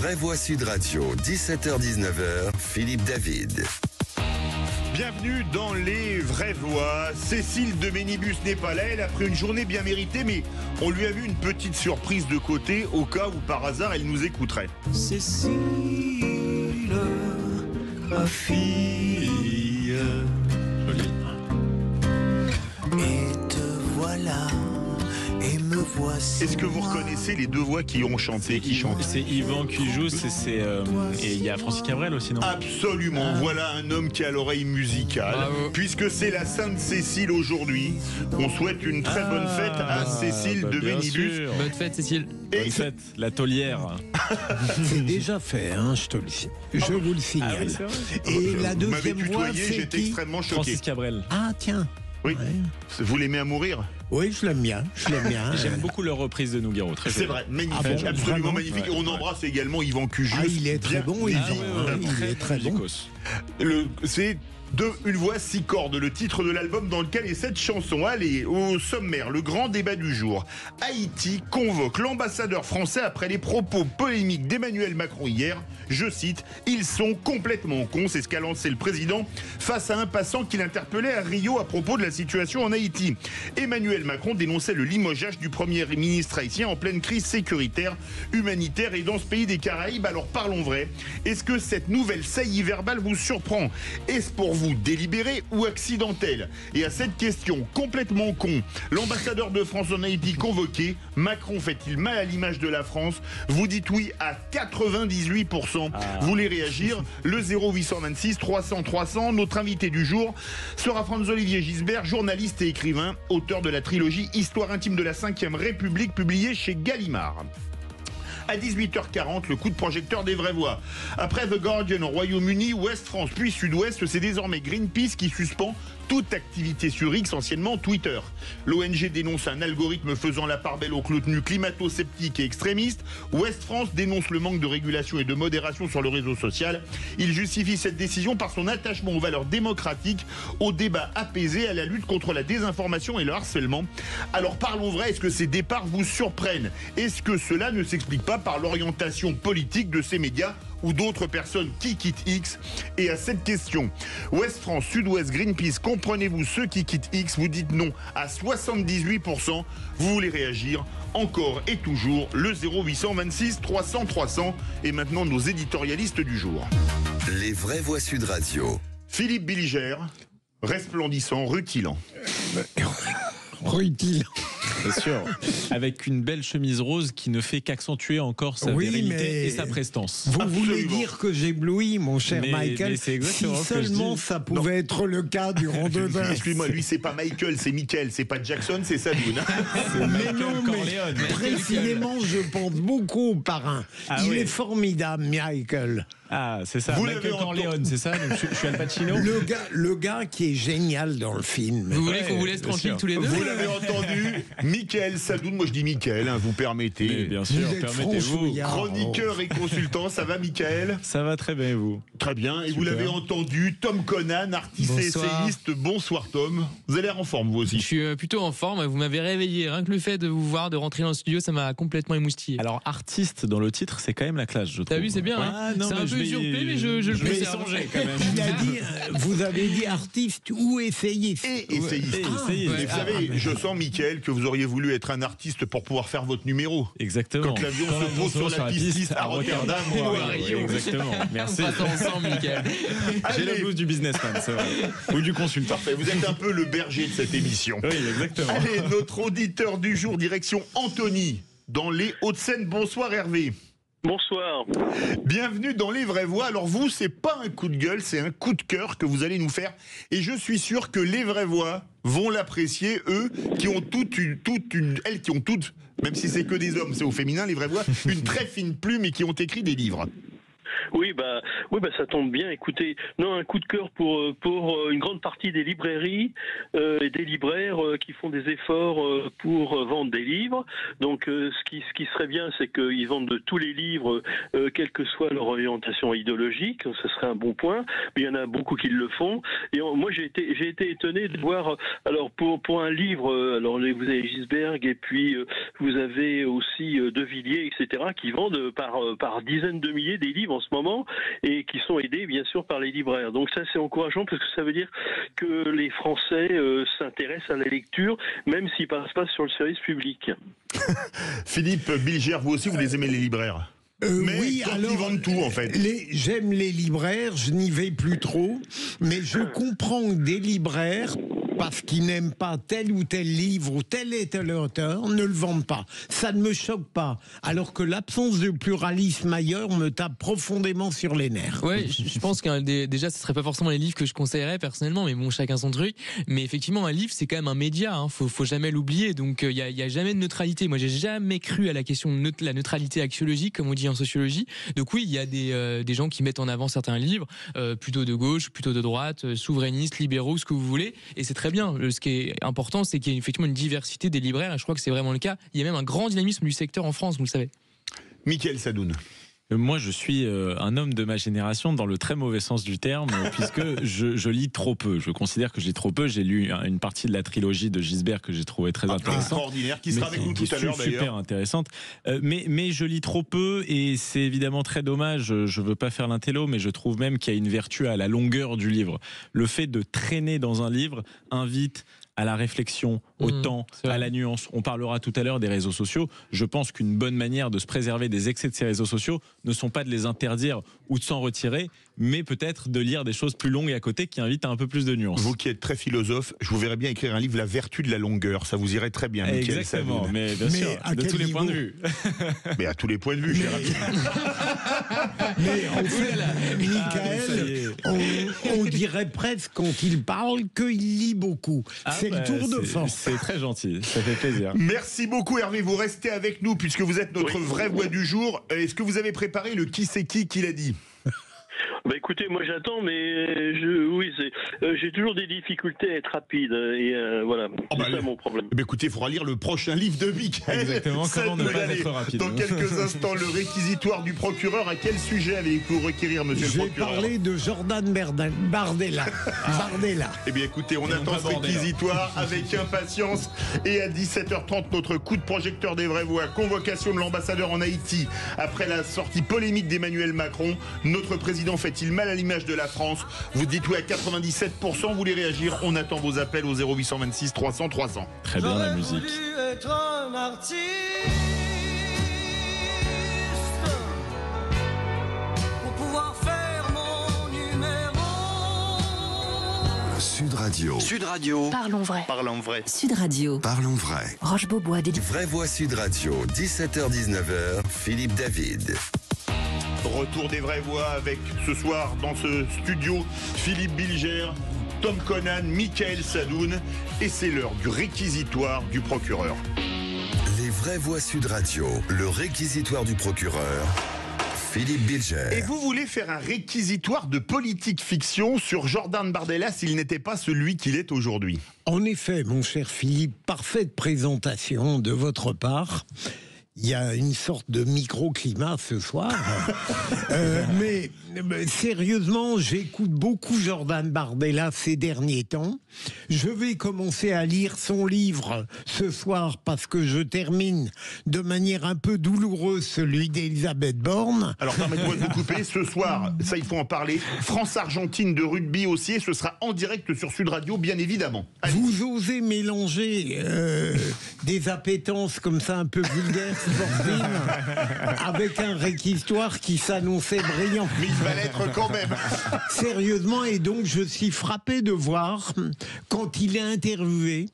vraies voix Sud Radio, 17h-19h, Philippe David. Bienvenue dans Les Vraies Voix. Cécile de Ménibus n'est pas là, elle a pris une journée bien méritée, mais on lui a vu une petite surprise de côté au cas où par hasard elle nous écouterait. Cécile, ma fille, et te voilà, et me voici. Est-ce que vous reconnaissez les deux voix qui ont chanté, qui chantent? C'est Yvan Cuijous et il y a Francis Cabrel aussi, non? Absolument, voilà un homme qui a l'oreille musicale. Bravo. Puisque c'est la Sainte Cécile aujourd'hui, on souhaite une très bonne fête à Cécile de bien Ménibus. sûr. Bonne fête, Cécile. Et Bonne fête, la taulière. C'est déjà fait, hein, je vous le signale. Ah oui, c'est vrai. Et la Vous m'avez deuxième voix, tutoyé, c'est j'étais qui? extrêmement choqué. Francis Cabrel. Ah tiens, Oui. Ouais. Vous l'aimez à mourir? Oui, je l'aime bien, J'aime beaucoup leur reprise de Nougaro. Très C'est jolie. vrai, magnifique, Ah bon, absolument vraiment? magnifique. Et on embrasse également Yvan Cuijous. Ah, il est très bon, Bien Yvan. évidemment. Il est très bon. musicos. C'est une voix, 6 cordes, le titre de l'album dans lequel est cette chanson. Allez, au sommaire, le grand débat du jour. Haïti convoque l'ambassadeur français après les propos polémiques d'Emmanuel Macron hier. Je cite, ils sont complètement cons, c'est ce qu'a lancé le président face à un passant qu'il interpellait à Rio à propos de la situation en Haïti. Emmanuel Macron dénonçait le limogeage du premier ministre haïtien en pleine crise sécuritaire, humanitaire et dans ce pays des Caraïbes. Alors parlons vrai, est-ce que cette nouvelle saillie verbale vous surprend? Est-ce pour vous délibéré ou accidentel? Et à cette question complètement con, l'ambassadeur de France en Haïti convoqué, Macron fait-il mal à l'image de la France? Vous dites oui à 98%. Vous voulez réagir? Le 0826 300 300. Notre invité du jour sera Franz-Olivier Gisbert, journaliste et écrivain, auteur de la trilogie Histoire intime de la 5e République, publiée chez Gallimard. À 18h40, le coup de projecteur des vraies voix. Après The Guardian au Royaume-Uni, Ouest France puis Sud-Ouest, c'est désormais Greenpeace qui suspend toute activité sur X, anciennement Twitter. L'ONG dénonce un algorithme faisant la part belle aux contenus climato-sceptiques et extrémistes. Ouest France dénonce le manque de régulation et de modération sur le réseau social. Il justifie cette décision par son attachement aux valeurs démocratiques, au débat apaisé, à la lutte contre la désinformation et le harcèlement. Alors parlons vrai, est-ce que ces départs vous surprennent? Est-ce que cela ne s'explique pas par l'orientation politique de ces médias ou d'autres personnes qui quittent X? Et à cette question, Ouest France, Sud-Ouest, Greenpeace, comprenez-vous ceux qui quittent X? Vous dites non à 78%. Vous voulez réagir? Encore et toujours, le 0826 300 300. Et maintenant, nos éditorialistes du jour. Les vraies voix Sud Radio. Philippe Billiger, resplendissant, rutilant. Rutilant. Bien sûr. Avec une belle chemise rose qui ne fait qu'accentuer encore sa virilité mais et sa prestance. Vous Absolument. voulez dire que j'éblouis, mon cher Mais Michael? c'est exactement Si ce que je seulement dis. ça pouvait être le cas durant 2 heures. Excuse-moi, lui, c'est pas Michael, c'est Michael. C'est pas Jackson, c'est Sadoun. Mais non, mais Corleone. précisément, je pense beaucoup au parrain. Ah Il oui. est formidable, Michael. Ah, c'est ça. Vous Michael l'avez Corleone, c'est ça? Donc, je suis Al Pacino. Le gars qui est génial dans le film. Vous voulez Ouais, qu'on vous laisse bien tranquille sûr. tous les deux? Vous l'avez entendu, Michael Sadoun, moi je dis Michael, vous Mais permettez. bien sûr, Vous êtes permettez-vous. franchouillard. Chroniqueur et consultant, ça va Michael? Ça va très bien, et vous? Très bien, et vous Super. l'avez entendu, Tom Conan, artiste et Bonsoir. essayiste. Bonsoir Tom. Vous avez l'air en forme vous Je aussi. suis plutôt en forme, vous m'avez réveillé. Rien que le fait de vous voir, de rentrer dans le studio, ça m'a complètement émoustillé. Alors, artiste dans le titre, c'est quand même la classe, je trouve. T'as vu, c'est bien, hein Ah, non, C'est mais un je peu vais- usurpé, mais je le vais y conserve. songer quand même. Il a dit, vous avez dit artiste ou essayiste. Et essayiste. Et Ah, essayez. ouais. Et vous savez, je sens, Michael, que vous auriez voulu être un artiste pour pouvoir faire votre numéro. Exactement. Quand l'avion Quand se pose sur la piste à Rotterdam ou ou à Rio. Exactement. Merci. On passe ensemble, Mickaël. J'ai la Allez. blouse du businessman, c'est vrai. Ou du consultant. Parfait, vous êtes un peu le berger de cette émission. Oui, exactement. Allez, notre auditeur du jour, direction Anthony, dans les Hauts-de-Seine. Bonsoir Hervé. Bonsoir. Bienvenue dans Les Vraies Voix. Alors vous, c'est pas un coup de gueule, c'est un coup de cœur que vous allez nous faire. Et je suis sûr que Les Vraies Voix vont l'apprécier, eux, qui ont elles qui ont toutes, même si c'est que des hommes, c'est au féminin, Les Vraies Voix, une très fine plume et qui ont écrit des livres. Oui, ça tombe bien. Écoutez, non, un coup de cœur pour une grande partie des librairies et des libraires qui font des efforts pour vendre des livres. Donc, ce qui serait bien, c'est qu'ils vendent tous les livres, quelle que soit leur orientation idéologique. Ce serait un bon point. Mais il y en a beaucoup qui le font. Et moi, j'ai été étonné de voir. Alors, pour un livre, alors vous avez Gisberg et puis vous avez aussi De Villiers, etc., qui vendent par dizaines de milliers des livres en ce moment et qui sont aidés bien sûr par les libraires. Donc ça c'est encourageant parce que ça veut dire que les Français s'intéressent à la lecture même s'ils passent pas sur le service public. Philippe Bilger, vous aussi vous les aimez les libraires? Mais oui, alors, ils vendent tout en fait. J'aime les libraires, je n'y vais plus trop, mais je comprends que des libraires, parce qu'ils n'aiment pas tel ou tel livre ou tel et tel auteur, ne le vendent pas. Ça ne me choque pas. Alors que l'absence de pluralisme ailleurs me tape profondément sur les nerfs. Ouais, je pense que déjà, ce serait pas forcément les livres que je conseillerais personnellement, mais bon, chacun son truc. Mais effectivement, un livre, c'est quand même un média. Hein. Faut jamais l'oublier. Donc, il y a jamais de neutralité. Moi, j'ai jamais cru à la question de la neutralité axiologique, comme on dit en sociologie. Donc oui, il y a des gens qui mettent en avant certains livres, plutôt de gauche, plutôt de droite, souverainistes, libéraux, ce que vous voulez. Et c'est très bien. Ce qui est important, c'est qu'il y a effectivement une diversité des libraires. Et je crois que c'est vraiment le cas. Il y a même un grand dynamisme du secteur en France, vous le savez. Mickaël Sadoun. Moi, je suis un homme de ma génération dans le très mauvais sens du terme, puisque je lis trop peu. Je considère que je lis trop peu. J'ai lu une partie de la trilogie de Gisbert que j'ai trouvé très intéressante. Extraordinaire, qui sera avec nous tout à l'heure d'ailleurs. Super intéressante. Mais je lis trop peu et c'est évidemment très dommage. Je veux pas faire l'intello, mais je trouve même qu'il y a une vertu à la longueur du livre. Le fait de traîner dans un livre invite à la réflexion, au temps, à la nuance. On parlera tout à l'heure des réseaux sociaux. Je pense qu'une bonne manière de se préserver des excès de ces réseaux sociaux ne sont pas de les interdire ou de s'en retirer, mais peut-être de lire des choses plus longues à côté qui invitent à un peu plus de nuance. Vous qui êtes très philosophe, je vous verrais bien écrire un livre, La vertu de la longueur. Ça vous irait très bien, Mickaël Exactement, Sadoun. mais bien sûr, de tous les points de vue. Mais à tous les points de vue, cher ami. Mais en fait, Mickaël, on dirait presque quand il parle qu'il lit beaucoup. C'est le tour de force. C'est très gentil, ça fait plaisir. Merci beaucoup Hervé, vous restez avec nous puisque vous êtes notre vraie voix du jour. Est-ce que vous avez préparé le qui c'est qui l'a dit ? Bah écoutez, moi j'attends, mais j'ai toujours des difficultés à être rapide et voilà, c'est ça mon problème. Écoutez, il faudra lire le prochain livre de Mickaël. Exactement, comment ne pas être rapide. Dans quelques instants, le réquisitoire du procureur. À quel sujet allez-vous requérir, monsieur le procureur ? Je vais parler de Jordan Bardella. Bardella. Eh bien écoutez, on attend ce réquisitoire avec impatience. Et à 17h30, notre coup de projecteur des vraies voix. Convocation de l'ambassadeur en Haïti. Après la sortie polémique d'Emmanuel Macron, notre président fait-il mal à l'image de la France? Vous dites oui à 97%, vous voulez réagir? On attend vos appels au 0826 300 300. Très bien la musique. Être un artiste pour pouvoir faire mon numéro. Sud Radio. Sud Radio. Parlons vrai. Parlons vrai. Sud Radio. Parlons vrai. Roche-Beaubois, Vraie Voix Sud Radio, 17h-19h, Philippe David. Retour des vraies voix avec ce soir dans ce studio Philippe Bilger, Tom Conan, Mickaël Sadoun et c'est l'heure du réquisitoire du procureur. Les Vraies Voix Sud Radio, le réquisitoire du procureur. Philippe Bilger. Et vous voulez faire un réquisitoire de politique fiction sur Jordan Bardella s'il n'était pas celui qu'il est aujourd'hui? En effet, mon cher Philippe, parfaite présentation de votre part. Il y a une sorte de microclimat ce soir. Mais sérieusement, j'écoute beaucoup Jordan Bardella ces derniers temps. Je vais commencer à lire son livre ce soir parce que je termine de manière un peu douloureuse celui d'Elisabeth Borne. Alors permettez-moi de vous couper. Ce soir, ça il faut en parler, France-Argentine de rugby aussi, et ce sera en direct sur Sud Radio, bien évidemment. Allez. Vous osez mélanger des appétences comme ça un peu vulgaires, sportives, avec un réquisitoire qui s'annonçait brillant. Mais il va l'être quand même. Sérieusement, et donc je suis frappé de voir, quand il est interviewé,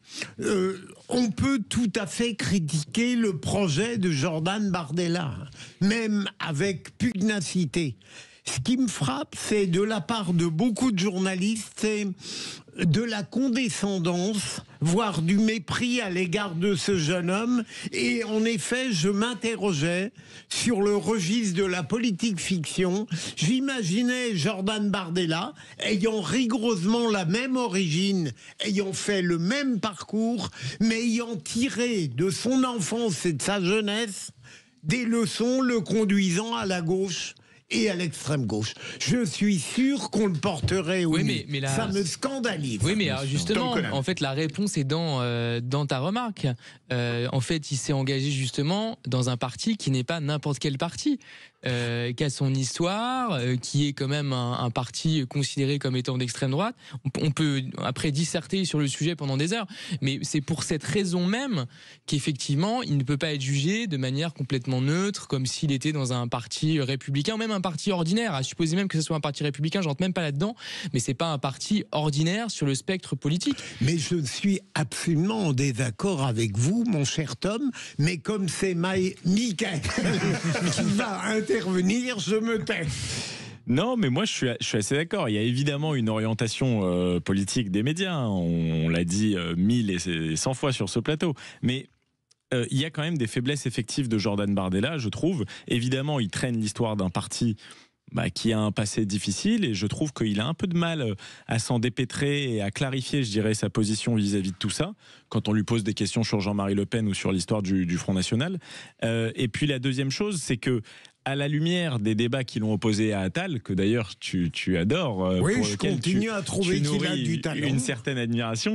on peut tout à fait critiquer le projet de Jordan Bardella, même avec pugnacité. Ce qui me frappe, c'est de la part de beaucoup de journalistes, c'est de la condescendance, voire du mépris à l'égard de ce jeune homme. Et en effet, je m'interrogeais sur le registre de la politique fiction. J'imaginais Jordan Bardella ayant rigoureusement la même origine, ayant fait le même parcours, mais ayant tiré de son enfance et de sa jeunesse des leçons le conduisant à la gauche et à l'extrême gauche. Je suis sûr qu'on le porterait. Oui, mais ça me scandalise. Oui, mais alors justement, en fait, la réponse est dans ta remarque. En fait, il s'est engagé justement dans un parti qui n'est pas n'importe quel parti. Qui a son histoire, qui est quand même un parti considéré comme étant d'extrême droite. On peut après disserter sur le sujet pendant des heures, mais c'est pour cette raison même qu'effectivement, il ne peut pas être jugé de manière complètement neutre, comme s'il était dans un parti républicain, ou même un parti ordinaire. À supposer même que ce soit un parti républicain, je rentre même pas là-dedans, mais c'est pas un parti ordinaire sur le spectre politique. Mais je suis absolument en désaccord avec vous, mon cher Tom, mais comme c'est Mickaël qui va intervenir, je me tais. Non, mais moi je suis assez d'accord. Il y a évidemment une orientation politique des médias. On l'a dit 1000 et 100 fois sur ce plateau. Mais il y a quand même des faiblesses effectives de Jordan Bardella, je trouve. Évidemment, il traîne l'histoire d'un parti qui a un passé difficile, et je trouve qu'il a un peu de mal à s'en dépêtrer et à clarifier, je dirais, sa position vis-à-vis de tout ça, quand on lui pose des questions sur Jean-Marie Le Pen ou sur l'histoire du Front National. Et puis la deuxième chose, c'est que à la lumière des débats qui l'ont opposé à Attal, que d'ailleurs tu adores, oui, pour je lequel continue à trouver qu'il a du talent, une certaine admiration,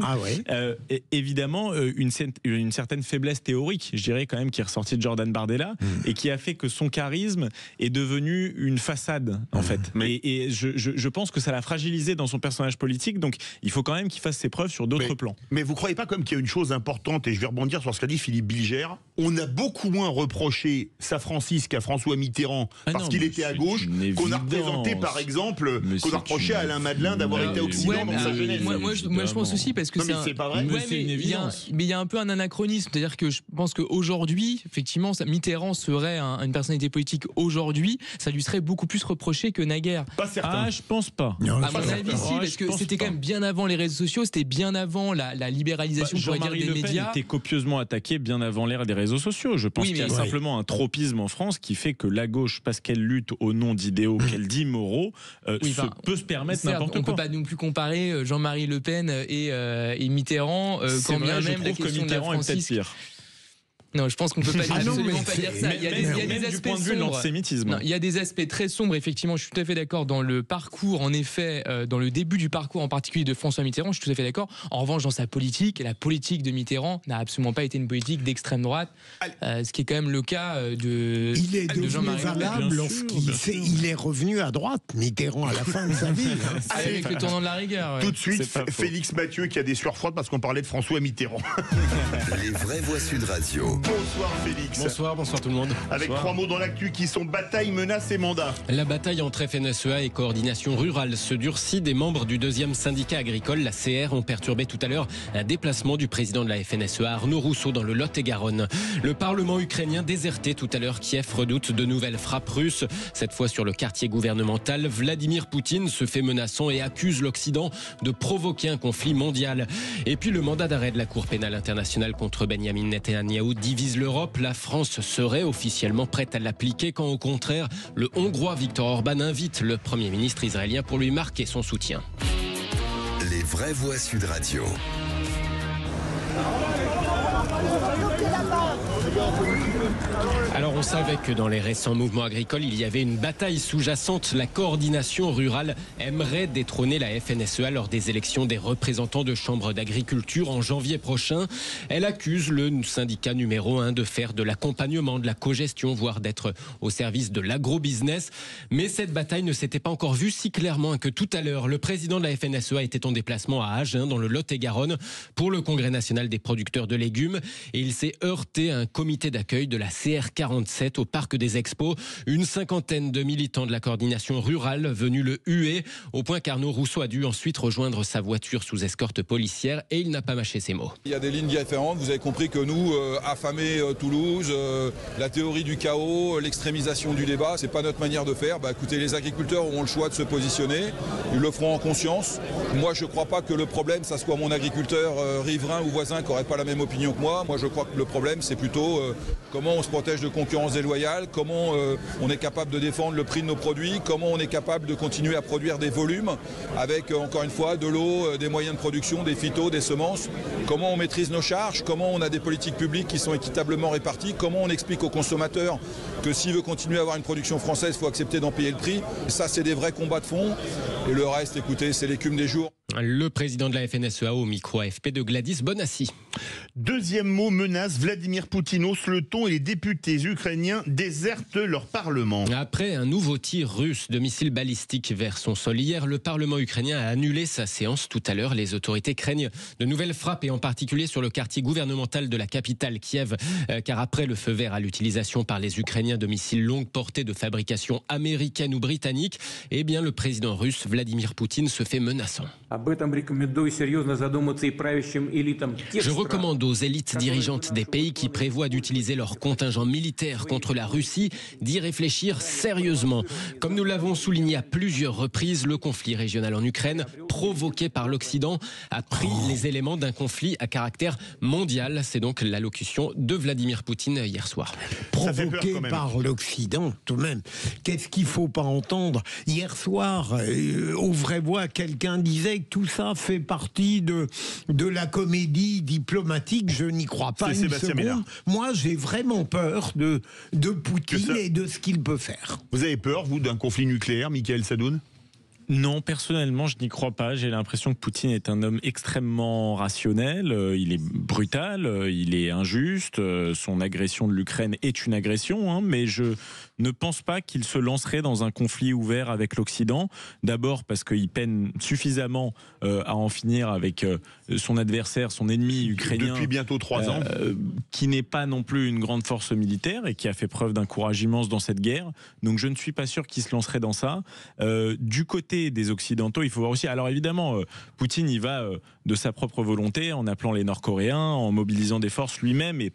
évidemment une certaine faiblesse théorique, je dirais quand même, qui est ressortie de Jordan Bardella, et qui a fait que son charisme est devenu une façade en fait. Et je pense que ça l'a fragilisé dans son personnage politique, donc il faut quand même qu'il fasse ses preuves sur d'autres plans. Mais vous croyez pas comme qu'il y a une chose importante, et je vais rebondir sur ce qu'a dit Philippe Bilger, on a beaucoup moins reproché Sa Francis qu'à François Mitterrand parce qu'il était à gauche, qu'on a représenté par exemple, qu'on a reproché à Alain Madelin d'avoir été à Occident dans sa jeunesse. Moi je pense aussi, parce que c'est pas vrai. C'est une évidence. Mais il y a un peu un anachronisme, c'est-à-dire que je pense qu'aujourd'hui, effectivement, Mitterrand serait une personnalité politique aujourd'hui, ça lui serait beaucoup plus reproché que naguère. Pas certain. Ah, je pense pas. Non, à mon avis, si, parce que c'était quand même bien avant les réseaux sociaux, c'était bien avant la libéralisation, Jean-Marie Le Pen était copieusement attaqué bien avant l'ère des réseaux sociaux. Je pense qu'il y a simplement un tropisme en France qui fait que la gauche, parce qu'elle lutte au nom d'idéaux qu'elle dit moraux, peut se permettre n'importe quoi. On ne peut pas non plus comparer Jean-Marie Le Pen et Mitterrand, quand bien même la question de la Francis. Non, je pense qu'on peut pas absolument pas dire ça. Il y a des aspects sombres. Il y a des aspects très sombres. Effectivement, je suis tout à fait d'accord dans le parcours. En effet, dans le début du parcours, en particulier de François Mitterrand, je suis tout à fait d'accord. En revanche, dans sa politique, la politique de Mitterrand n'a absolument pas été une politique d'extrême droite, ce qui est quand même le cas de Jean-Marie Le Pen. Valable lorsqu'il est revenu à droite, Mitterrand, à la fin de sa vie. Avec le tournant de la rigueur. Tout de suite, Félix Mathieu qui a des sueurs froides parce qu'on parlait de François Mitterrand. Les vraies voix Sud Radio. Bonsoir Félix. Bonsoir tout le monde. Avec 3 mots dans l'actu qui sont bataille, menace et mandat. La bataille entre FNSEA et coordination rurale se durcit. Des membres du 2e syndicat agricole, la CR, ont perturbé tout à l'heure un déplacement du président de la FNSEA, Arnaud Rousseau, dans le Lot-et-Garonne. Le Parlement ukrainien déserté tout à l'heure. Kiev redoute de nouvelles frappes russes. Cette fois sur le quartier gouvernemental. Vladimir Poutine se fait menaçant et accuse l'Occident de provoquer un conflit mondial. Et puis le mandat d'arrêt de la Cour pénale internationale contre Benyamin Netanyahou divise l'Europe. La France serait officiellement prête à l'appliquer quand au contraire, le Hongrois Viktor Orban invite le Premier ministre israélien pour lui marquer son soutien. Les vraies voix Sud Radio. Alors on savait que dans les récents mouvements agricoles, il y avait une bataille sous-jacente. La coordination rurale aimerait détrôner la FNSEA lors des élections des représentants de chambres d'agriculture en janvier prochain. Elle accuse le syndicat numéro 1 de faire de l'accompagnement, de la cogestion, voire d'être au service de l'agrobusiness. Mais cette bataille ne s'était pas encore vue si clairement que tout à l'heure, le président de la FNSEA était en déplacement à Agen, dans le Lot-et-Garonne, pour le Congrès national des producteurs de légumes. Et il s'est heurté à un comité d'accueil de la CR40. 47 au Parc des Expos. Une cinquantaine de militants de la coordination rurale venus le huer, au point qu'Arnaud Rousseau a dû ensuite rejoindre sa voiture sous escorte policière et il n'a pas mâché ses mots. Il y a des lignes différentes, vous avez compris que nous, affamer Toulouse, la théorie du chaos, l'extrémisation du débat, c'est pas notre manière de faire. Écoutez, les agriculteurs auront le choix de se positionner, ils le feront en conscience. Moi, je crois pas que le problème, ça soit mon agriculteur riverain ou voisin qui n'aurait pas la même opinion que moi. Moi, je crois que le problème, c'est plutôt comment on se protège de concurrence déloyale, comment on est capable de défendre le prix de nos produits, comment on est capable de continuer à produire des volumes avec, encore une fois, de l'eau, des moyens de production, des phytos, des semences, comment on maîtrise nos charges, comment on a des politiques publiques qui sont équitablement réparties, comment on explique aux consommateurs que s'il veut continuer à avoir une production française, il faut accepter d'en payer le prix. Et ça, c'est des vrais combats de fond. Et le reste, écoutez, c'est l'écume des jours. Le président de la FNSEA au micro AFP de Gladys Bonassi. Deuxième mot, menace. Vladimir Poutine hausse le ton et les députés ukrainiens désertent leur parlement. Après un nouveau tir russe de missiles balistiques vers son sol hier, le Parlement ukrainien a annulé sa séance tout à l'heure. Les autorités craignent de nouvelles frappes et en particulier sur le quartier gouvernemental de la capitale Kiev. Car après le feu vert à l'utilisation par les Ukrainiens de missiles longue portée de fabrication américaine ou britannique, eh bien le président russe Vladimir Poutine se fait menaçant. Je recommande aux élites dirigeantes des pays qui prévoient d'utiliser leur contingent militaire contre la Russie d'y réfléchir sérieusement. Comme nous l'avons souligné à plusieurs reprises, le conflit régional en Ukraine, provoqué par l'Occident, a pris les éléments d'un conflit à caractère mondial. C'est donc l'allocution de Vladimir Poutine hier soir. Provoqué par l'Occident, tout de même. Qu'est-ce qu'il ne faut pas entendre? Hier soir, au Vrai Voix, quelqu'un disait que tout ça fait partie de la comédie diplomatique. Je n'y crois pas une seconde. Moi, j'ai vraiment peur de Poutine et de ce qu'il peut faire. Vous avez peur, vous, d'un conflit nucléaire, Michael Sadoun ? Non, personnellement, je n'y crois pas. J'ai l'impression que Poutine est un homme extrêmement rationnel. Il est brutal, il est injuste. Son agression de l'Ukraine est une agression, mais je ne pense pas qu'il se lancerait dans un conflit ouvert avec l'Occident. D'abord parce qu'il peine suffisamment à en finir avec son adversaire, son ennemi ukrainien. Depuis bientôt 3 ans. Qui n'est pas non plus une grande force militaire et qui a fait preuve d'un courage immense dans cette guerre. Donc je ne suis pas sûr qu'il se lancerait dans ça. Du côté des Occidentaux, il faut voir aussi. Alors évidemment, Poutine y va de sa propre volonté en appelant les Nord-Coréens, en mobilisant des forces lui-même et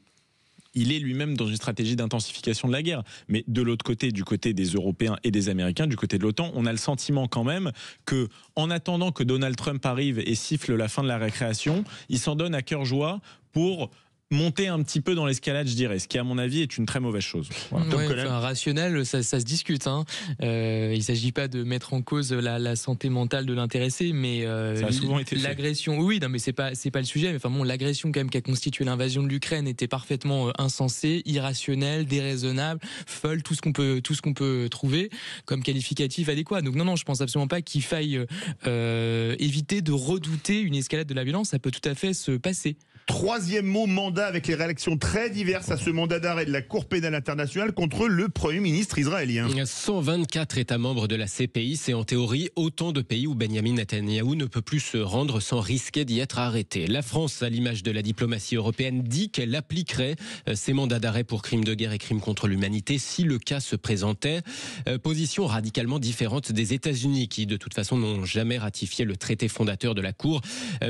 il est lui-même dans une stratégie d'intensification de la guerre. Mais de l'autre côté, du côté des Européens et des Américains, du côté de l'OTAN, on a le sentiment quand même que, en attendant que Donald Trump arrive et siffle la fin de la récréation, il s'en donne à cœur joie pour monter un petit peu dans l'escalade, je dirais, ce qui à mon avis est une très mauvaise chose. Voilà. Ouais, rationnel, ça se discute. Il ne s'agit pas de mettre en cause la santé mentale de l'intéressé, mais ça a souvent été l'agression. Oui, non, mais c'est pas le sujet. Mais enfin bon, l'agression quand même qui a constitué l'invasion de l'Ukraine était parfaitement insensée, irrationnelle, déraisonnable, folle, tout ce qu'on peut trouver comme qualificatif adéquat. Donc non, je pense absolument pas qu'il faille éviter de redouter une escalade de la violence. Ça peut tout à fait se passer. Troisième mot, mandat, avec les réactions très diverses à ce mandat d'arrêt de la Cour pénale internationale contre le Premier ministre israélien. 124 États membres de la CPI, c'est en théorie autant de pays où Benjamin Netanyahou ne peut plus se rendre sans risquer d'y être arrêté. La France, à l'image de la diplomatie européenne, dit qu'elle appliquerait ces mandats d'arrêt pour crimes de guerre et crimes contre l'humanité si le cas se présentait. Position radicalement différente des États-Unis qui, de toute façon, n'ont jamais ratifié le traité fondateur de la Cour.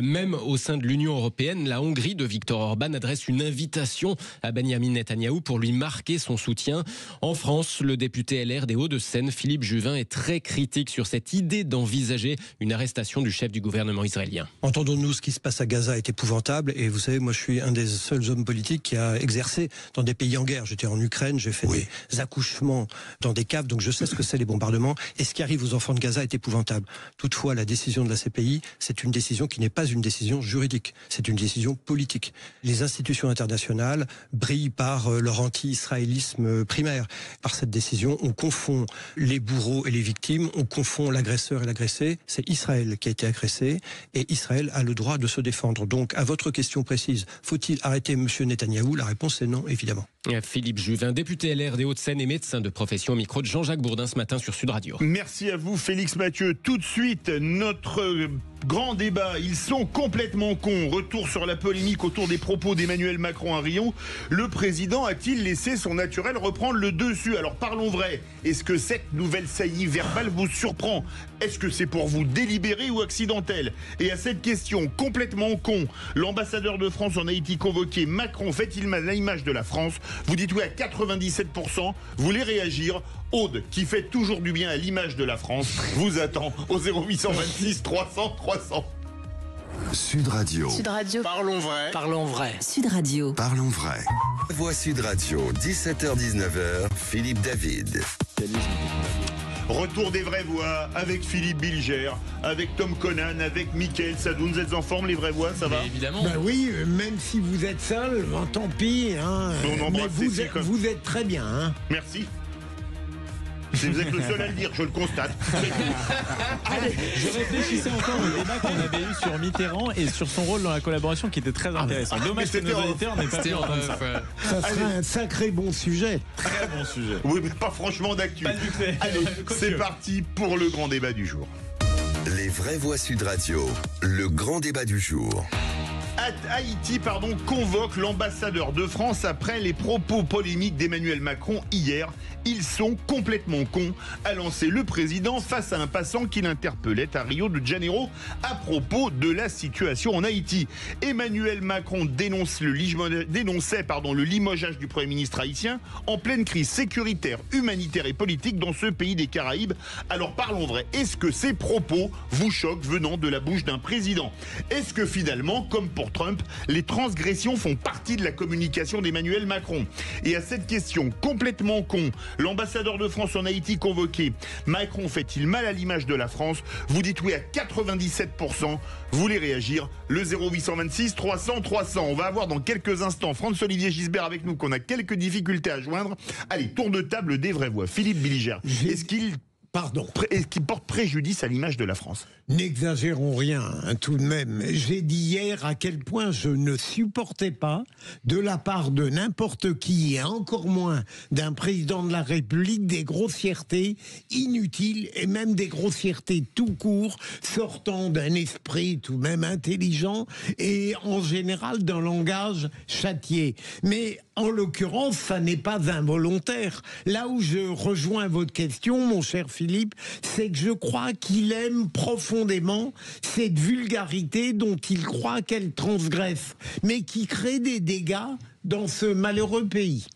Même au sein de l'Union européenne, la Hongrie de Viktor Orban adresse une invitation à Benjamin Netanyahou pour lui marquer son soutien. En France, le député LR des Hauts-de-Seine, Philippe Juvin, est très critique sur cette idée d'envisager une arrestation du chef du gouvernement israélien. Entendons-nous, ce qui se passe à Gaza est épouvantable et vous savez, moi je suis un des seuls hommes politiques qui a exercé dans des pays en guerre. J'étais en Ukraine, j'ai fait des accouchements dans des caves, donc je sais ce que c'est les bombardements et ce qui arrive aux enfants de Gaza est épouvantable. Toutefois, la décision de la CPI, c'est une décision qui n'est pas une décision juridique, c'est une décision politique. Les institutions internationales brillent par leur anti-israélisme primaire. Par cette décision, on confond les bourreaux et les victimes, on confond l'agresseur et l'agressé. C'est Israël qui a été agressé et Israël a le droit de se défendre. Donc, à votre question précise, faut-il arrêter M. Netanyahou? La réponse est non, évidemment. Philippe Juvin, député LR des Hauts-de-Seine et médecin de profession, au micro de Jean-Jacques Bourdin ce matin sur Sud Radio. Merci à vous, Félix Mathieu. Tout de suite, notre grand débat, ils sont complètement cons. Retour sur la polémique autour des propos d'Emmanuel Macron à Rio. Le président a-t-il laissé son naturel reprendre le dessus? Alors parlons vrai. Est-ce que cette nouvelle saillie verbale vous surprend? Est-ce que c'est pour vous délibéré ou accidentel? Et à cette question complètement con, l'ambassadeur de France en Haïti convoqué, Macron fait-il mal à l'image de la France? Vous dites oui à 97%. Vous voulez réagir? Aude, qui fait toujours du bien à l'image de la France, vous attend au 0826 300 300. Sud Radio. Sud Radio. Parlons vrai. Parlons vrai. Sud Radio. Parlons vrai. Voix Sud Radio, 17h-19h, Philippe David. Retour des vraies voix avec Philippe Bilger, avec Tom Conan, avec Mickaël Sadoun. Vous êtes en forme, les vraies voix, ça va? Mais évidemment. Ben oui, même si vous êtes seul, ben, tant pis. Hein. On embrasse Mais Cécile, comme- vous êtes très bien. Hein. Merci. Vous êtes le seul à le dire, je le constate. Je réfléchissais encore au débat qu'on avait eu sur Mitterrand et sur son rôle dans la collaboration qui était très intéressant. Dommage que nos auditeurs n'aient pas pu entendre ça. Ça serait un sacré bon sujet. Très bon sujet. Oui, mais pas franchement d'actu. Pas du tout. Allez, c'est parti pour le grand débat du jour. Les vraies voix Sud Radio, le grand débat du jour. Haïti, convoque l'ambassadeur de France après les propos polémiques d'Emmanuel Macron hier. Ils sont complètement cons, a lancé le président face à un passant qui l'interpellait à Rio de Janeiro à propos de la situation en Haïti. Emmanuel Macron dénonçait le limogeage du Premier ministre haïtien en pleine crise sécuritaire, humanitaire et politique dans ce pays des Caraïbes. Alors parlons vrai, est-ce que ces propos vous choquent venant de la bouche d'un président? Est-ce que finalement, comme pour Trump, les transgressions font partie de la communication d'Emmanuel Macron? Et à cette question complètement con, l'ambassadeur de France en Haïti convoqué, Macron fait-il mal à l'image de la France? Vous dites oui à 97%. Vous voulez réagir? Le 0826 300 300. On va avoir dans quelques instants François-Olivier Gisbert avec nous, qu'on a quelques difficultés à joindre. Allez, tour de table des vraies voix. Philippe Bilger, est-ce qu'il porte préjudice à l'image de la France? N'exagérons rien, hein, tout de même. J'ai dit hier à quel point je ne supportais pas, de la part de n'importe qui, et encore moins d'un président de la République, des grossièretés inutiles, et même des grossièretés tout court, sortant d'un esprit tout de même intelligent, et en général d'un langage châtié. Mais en l'occurrence, ça n'est pas involontaire. Là où je rejoins votre question, mon cher Philippe, c'est que je crois qu'il aime profondément cette vulgarité dont il croit qu'elle transgresse, mais qui crée des dégâts dans ce malheureux pays.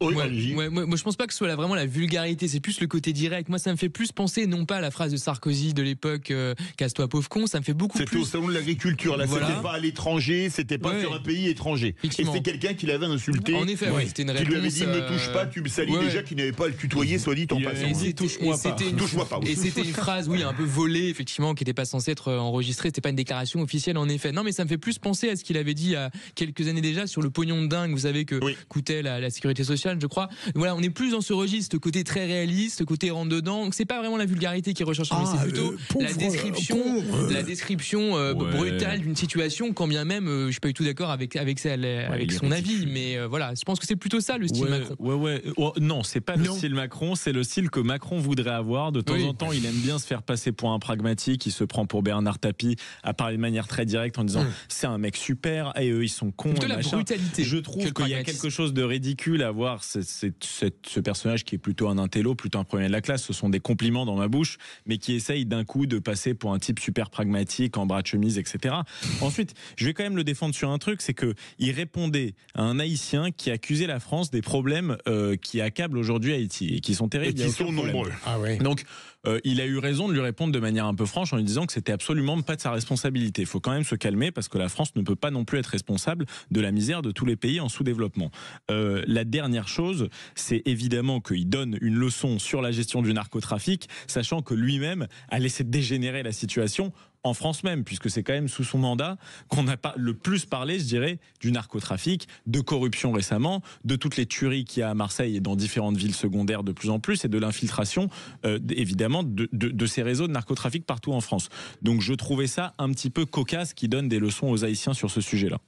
Moi, je pense pas que ce soit vraiment la vulgarité, c'est plus le côté direct. Moi, ça me fait plus penser, non pas à la phrase de Sarkozy de l'époque, casse-toi pauvre con, ça me fait beaucoup plus. C'était au salon de l'agriculture, là, voilà. C'était pas à l'étranger, c'était pas sur un pays étranger. Et c'est quelqu'un qui l'avait insulté. En effet, c'était une réponse. Qui lui avait dit ne touche pas, tu me salis déjà, qui n'avait pas à le tutoyer, soit dit en passant. Touche-moi pas. Et c'était une phrase, oui, un peu volée, effectivement, qui n'était pas censée être enregistrée, c'était pas une déclaration officielle, en effet. Non, mais ça me fait plus penser à ce qu'il avait dit il y a quelques années déjà sur le pognon de dingue, vous savez, que coûtait la sécurité sociale, je crois. Voilà, on est plus dans ce registre, côté très réaliste, côté rentre dedans. C'est pas vraiment la vulgarité qui est recherchée, mais c'est plutôt la description brutale d'une situation, quand bien même je suis pas du tout d'accord avec son avis, mais voilà, je pense que c'est plutôt ça le style Macron. Non, c'est pas le style Macron, c'est le style que Macron voudrait avoir. De temps en temps, il aime bien se faire passer pour un pragmatique, il se prend pour Bernard Tapie à parler de manière très directe en disant c'est un mec super et eux ils sont cons. Plutôt la brutalité. Je trouve qu'il y a quelque chose de ridicule à voir ce personnage qui est plutôt un intello, plutôt un premier de la classe. Ce sont des compliments dans ma bouche, mais qui essaye d'un coup de passer pour un type super pragmatique, en bras de chemise, etc. Ensuite, je vais quand même le défendre sur un truc, c'est que il répondait à un Haïtien qui accusait la France des problèmes qui accablent aujourd'hui Haïti et qui sont terribles. Et qui sont nombreux. Donc, il a eu raison de lui répondre de manière un peu franche en lui disant que c'était absolument pas de sa responsabilité. Il faut quand même se calmer parce que la France ne peut pas non plus être responsable de la misère de tous les pays en sous-développement. La dernière chose, c'est évidemment qu'il donne une leçon sur la gestion du narcotrafic, sachant que lui-même a laissé dégénérer la situation en France même, puisque c'est quand même sous son mandat qu'on n'a pas le plus parlé, je dirais, du narcotrafic, de corruption récemment, de toutes les tueries qu'il y a à Marseille et dans différentes villes secondaires de plus en plus, et de l'infiltration, évidemment, de ces réseaux de narcotrafic partout en France. Donc je trouvais ça un petit peu cocasse qui donne des leçons aux Haïtiens sur ce sujet-là.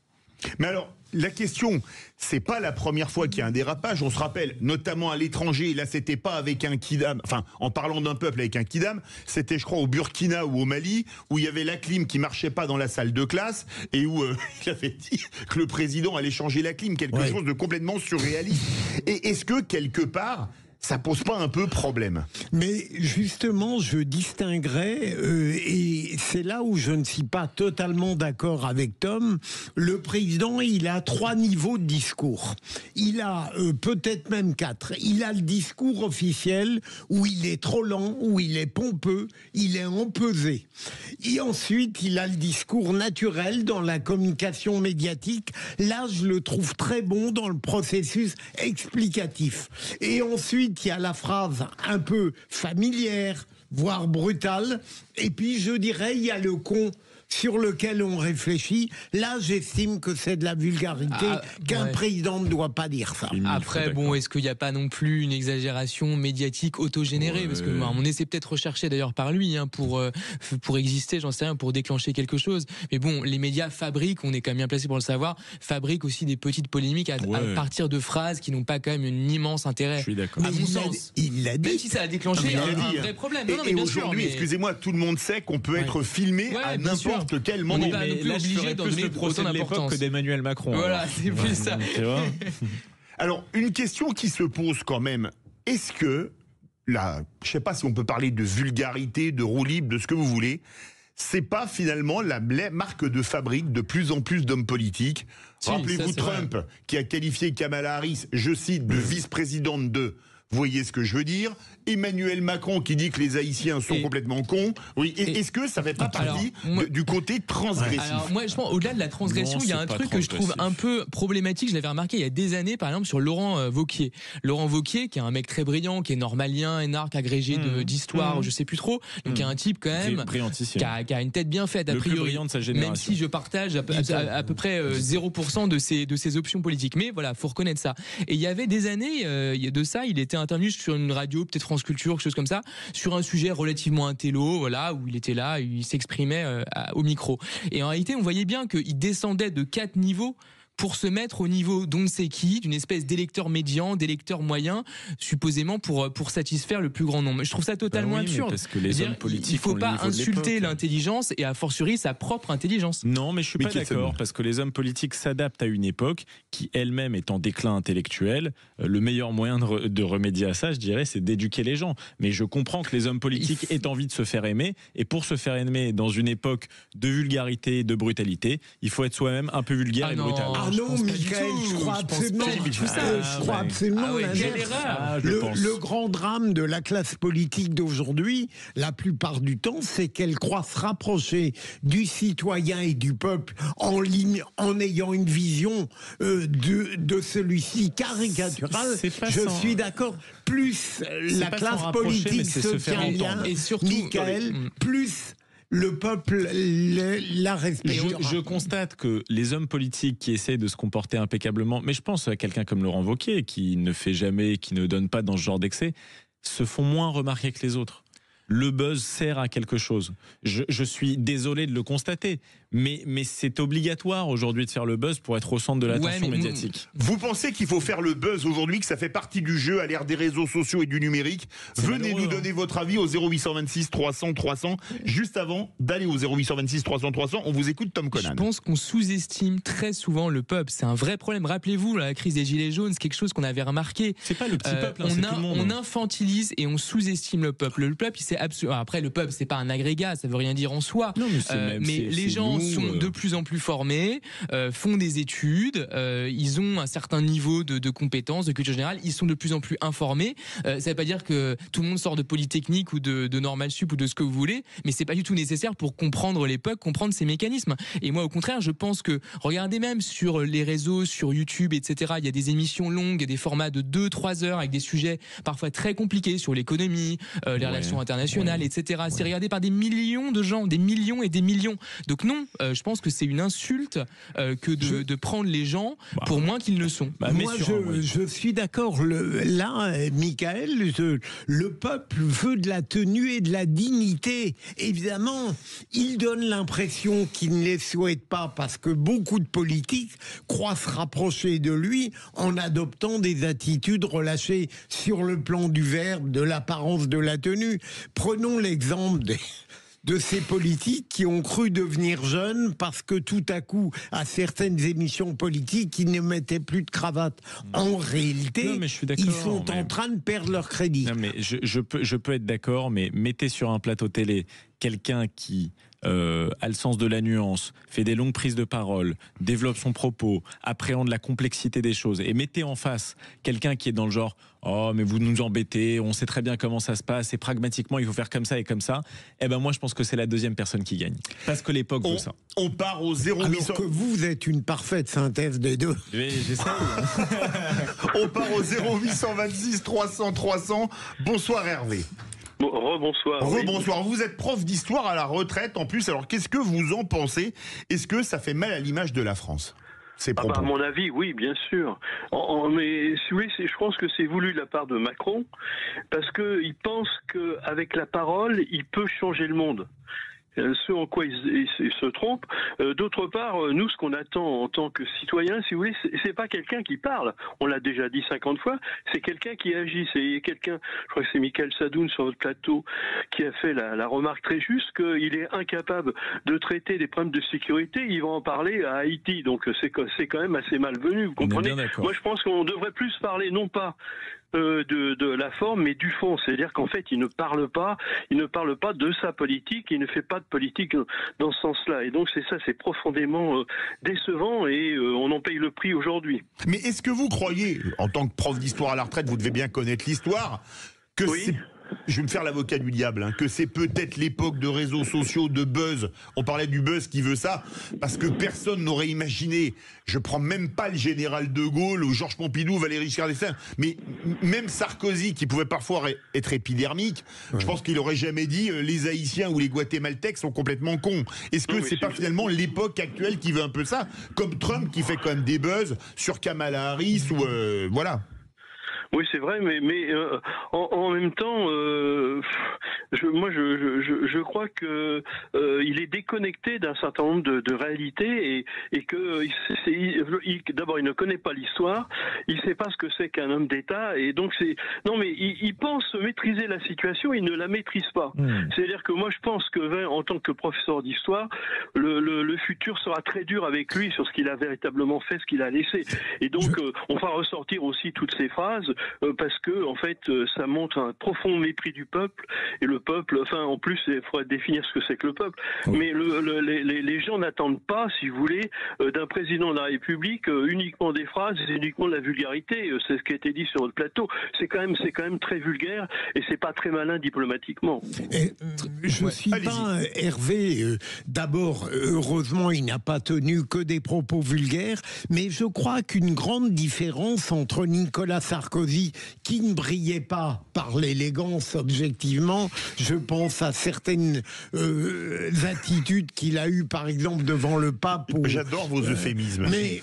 Mais alors, la question, c'est pas la première fois qu'il y a un dérapage. On se rappelle, notamment à l'étranger, là c'était pas avec un kidam, enfin en parlant d'un peuple avec un kidam, c'était je crois au Burkina ou au Mali, où il y avait la clim qui marchait pas dans la salle de classe et où il avait dit que le président allait changer la clim, quelque chose de complètement surréaliste. Et est-ce que quelque part, ça pose pas un peu problème? Mais justement, je distinguerais, et c'est là où je ne suis pas totalement d'accord avec Tom, le président, il a 3 niveaux de discours. Il a peut-être même 4. Il a le discours officiel, où il est trop lent, où il est pompeux, il est empesé. Et ensuite, il a le discours naturel dans la communication médiatique. Là, je le trouve très bon dans le processus explicatif. Et ensuite, il y a la phrase un peu familière, voire brutale. Et puis, je dirais, il y a le con sur lequel on réfléchit. Là, j'estime que c'est de la vulgarité, qu'un président ne doit pas dire ça. Après, bon, est-ce qu'il n'y a pas non plus une exagération médiatique autogénérée? Parce que on essaie peut-être recherché d'ailleurs par lui pour exister, j'en sais rien, pour déclencher quelque chose. Mais bon, les médias fabriquent, on est quand même bien placé pour le savoir, fabriquent aussi des petites polémiques à partir de phrases qui n'ont pas quand même un immense intérêt. Je suis d'accord. À mon sens. Il l'a dit. Même si ça a déclenché un vrai problème. Et aujourd'hui, excusez-moi, tout le monde sait qu'on peut être filmé à n'importe quel moment. On n'est pas non plus obligé d'en donner le procès autant de l'époque d'importance que d'Emmanuel Macron. Voilà, c'est plus ça. Tu vois. Alors, une question qui se pose quand même, est-ce que, là, je sais pas si on peut parler de vulgarité, de roue libre, de ce que vous voulez, c'est pas finalement la marque de fabrique de plus en plus d'hommes politiques? Rappelez-vous Trump, qui a qualifié Kamala Harris, je cite, de vice-présidente de... Vous voyez ce que je veux dire? Emmanuel Macron qui dit que les Haïtiens sont complètement cons. Oui. Est-ce que ça fait pas partie du côté transgressif? Alors moi, je pense, au-delà de la transgression, il y a un truc que je trouve un peu problématique. Je l'avais remarqué il y a des années, par exemple, sur Laurent Wauquiez. Laurent Wauquiez, qui est un mec très brillant, qui est normalien, énarque, agrégé d'histoire, je sais plus trop. Donc, qui est un type quand même qui a une tête bien faite, a priori. Le plus brillant de sa génération. Même si je partage à peu près 0% de ses options politiques. Mais voilà, faut reconnaître ça. Et il y avait des années de ça, il était intervenu sur une radio, peut-être France Culture, quelque chose comme ça, sur un sujet relativement intello, voilà, où il était là, il s'exprimait au micro. Et en réalité, on voyait bien qu'il descendait de 4 niveaux pour se mettre au niveau d'on ne sait qui, d'une espèce d'électeur médian, d'électeur moyen, supposément pour satisfaire le plus grand nombre. Je trouve ça totalement absurde. Parce que les hommes politiques, il ne faut pas insulter l'intelligence et a fortiori sa propre intelligence. Non, mais je suis pas d'accord, parce que les hommes politiques s'adaptent à une époque qui elle-même est en déclin intellectuel. Le meilleur moyen de remédier à ça, je dirais, c'est d'éduquer les gens. Mais je comprends que les hommes politiques aient envie de se faire aimer, et pour se faire aimer dans une époque de vulgarité, de brutalité, il faut être soi-même un peu vulgaire et brutal. Ah non, Michael, je crois absolument. Je crois absolument l'inverse. Le grand drame de la classe politique d'aujourd'hui, la plupart du temps, c'est qu'elle croit se rapprocher du citoyen et du peuple en ayant une vision de celui-ci caricaturale. Je suis d'accord. Plus la classe politique se tient bien, et surtout, Michael, plus le peuple la respecte. Je constate que les hommes politiques qui essaient de se comporter impeccablement, mais je pense à quelqu'un comme Laurent Wauquiez, qui ne fait jamais, qui ne donne pas dans ce genre d'excès, se font moins remarquer que les autres. Le buzz sert à quelque chose. Je suis désolé de le constater, mais c'est obligatoire aujourd'hui de faire le buzz pour être au centre de l'attention médiatique. Vous pensez qu'il faut faire le buzz aujourd'hui, que ça fait partie du jeu à l'ère des réseaux sociaux et du numérique? Venez nous donner votre avis au 0826 300 300. Juste avant d'aller au 0826 300 300, on vous écoute, Tom Conan. Je pense qu'on sous-estime très souvent le peuple. C'est un vrai problème. Rappelez-vous, la crise des Gilets jaunes, c'est quelque chose qu'on avait remarqué. C'est pas le petit peuple, c'est tout le monde. On infantilise et on sous-estime le peuple. Le peuple, il s'est absolument... Après, le peuple, c'est pas un agrégat, ça veut rien dire en soi. Non, mais les gens sont de plus en plus formés, font des études, ils ont un certain niveau de compétences, de culture générale, ils sont de plus en plus informés. Ça veut pas dire que tout le monde sort de Polytechnique ou de Normal Sup ou de ce que vous voulez, mais c'est pas du tout nécessaire pour comprendre l'époque, comprendre ces mécanismes. Et moi, au contraire, je pense que, regardez même sur les réseaux, sur YouTube, etc., il y a des émissions longues, des formats de 2-3 heures avec des sujets parfois très compliqués sur l'économie, les relations internationales, internationales, etc. C'est regardé par des millions de gens, des millions et des millions. Donc non, je pense que c'est une insulte que de prendre les gens pour moins qu'ils ne sont. Moi, je suis d'accord. Là, Michael, le peuple veut de la tenue et de la dignité. Évidemment, il donne l'impression qu'il ne les souhaite pas parce que beaucoup de politiques croient se rapprocher de lui en adoptant des attitudes relâchées sur le plan du verbe, de l'apparence, de la tenue. Prenons l'exemple de ces politiques qui ont cru devenir jeunes parce que tout à coup, à certaines émissions politiques, ils ne mettaient plus de cravate. En réalité, ils sont en train de perdre leur crédit. Non, mais je peux être d'accord, mais mettez sur un plateau télé quelqu'un qui a le sens de la nuance, fait des longues prises de parole, développe son propos, appréhende la complexité des choses, et mettez en face quelqu'un qui est dans le genre « Oh, mais vous nous embêtez, on sait très bien comment ça se passe, et pragmatiquement, il faut faire comme ça et comme ça », eh ben moi, je pense que c'est la deuxième personne qui gagne. Parce que l'époque veut ça. On part au 0800... Alors que vous êtes une parfaite synthèse des deux. J'essaye. On part au 0826 300 300. Bonsoir Hervé. Bon, rebonsoir. Rebonsoir. Vous êtes prof d'histoire à la retraite en plus. Alors qu'est-ce que vous en pensez? Est-ce que ça fait mal à l'image de la France? À mon avis, oui, bien sûr. Mais si vous voulez, je pense que c'est voulu de la part de Macron, parce qu'il pense qu'avec la parole, il peut changer le monde. Ce en quoi il se trompe. D'autre part, nous, ce qu'on attend en tant que citoyen, si vous voulez, c'est pas quelqu'un qui parle. On l'a déjà dit 50 fois. C'est quelqu'un qui agit. C'est quelqu'un, je crois que c'est Michael Sadoun sur votre plateau, qui a fait la remarque très juste qu'il est incapable de traiter des problèmes de sécurité. Il va en parler à Haïti. Donc c'est quand même assez malvenu. Vous comprenez? Moi, je pense qu'on devrait plus parler, non pas de la forme, mais du fond. C'est-à-dire qu'en fait, il ne parle pas de sa politique, il ne fait pas de politique dans ce sens-là. Et donc, c'est profondément décevant et on en paye le prix aujourd'hui. Mais est-ce que vous croyez, en tant que prof d'histoire à la retraite, vous devez bien connaître l'histoire, que c'est... Je vais me faire l'avocat du diable, que c'est peut-être l'époque de réseaux sociaux, de buzz. On parlait du buzz qui veut ça, parce que personne n'aurait imaginé. Je prends même pas le général de Gaulle ou Georges Pompidou, Valéry Giscard d'Estaing, mais même Sarkozy, qui pouvait parfois être épidermique, je pense qu'il aurait jamais dit les Haïtiens ou les Guatémaltèques sont complètement cons. Est-ce que c'est pas finalement l'époque actuelle qui veut un peu ça, comme Trump qui fait quand même des buzz sur Kamala Harris ou voilà. Oui, c'est vrai, mais en même temps, je crois que il est déconnecté d'un certain nombre de réalités et que d'abord il ne connaît pas l'histoire, il ne sait pas ce que c'est qu'un homme d'État et donc il pense maîtriser la situation, il ne la maîtrise pas. C'est-à-dire que moi je pense que en tant que professeur d'histoire, le futur sera très dur avec lui sur ce qu'il a véritablement fait, ce qu'il a laissé. Et donc on va ressortir aussi toutes ces phrases. Parce que en fait, ça montre un profond mépris du peuple et le peuple. Enfin, en plus, il faudrait définir ce que c'est que le peuple. Mais les gens n'attendent pas, si vous voulez, d'un président de la République uniquement des phrases et uniquement de la vulgarité. C'est ce qui a été dit sur votre plateau. C'est quand même très vulgaire et c'est pas très malin diplomatiquement. Je suis pas Hervé. D'abord, heureusement, il n'a pas tenu que des propos vulgaires, mais je crois qu'une grande différence entre Nicolas Sarkozy, qui ne brillait pas par l'élégance objectivement, je pense à certaines attitudes qu'il a eues par exemple devant le pape. J'adore vos euphémismes. Mais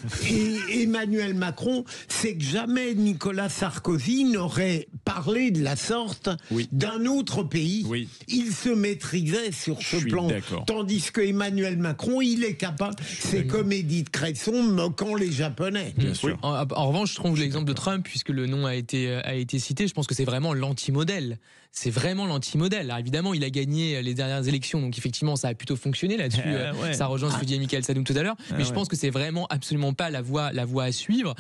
Emmanuel Macron, c'est que jamais Nicolas Sarkozy n'aurait parlé de la sorte d'un autre pays. Il se maîtrisait sur ce plan. Tandis que Emmanuel Macron, il est capable, c'est comme Édith Cresson moquant les Japonais. Bien sûr. En revanche, je trouve l'exemple de Trump, puisque le nom a été cité, je pense que c'est vraiment l'anti-modèle. C'est vraiment l'anti-modèle. Alors évidemment, il a gagné les dernières élections, donc effectivement, ça a plutôt fonctionné là-dessus. Ça rejoint ce que disait Michael Sadoun tout à l'heure. Mais je pense que c'est vraiment absolument pas la voie à suivre.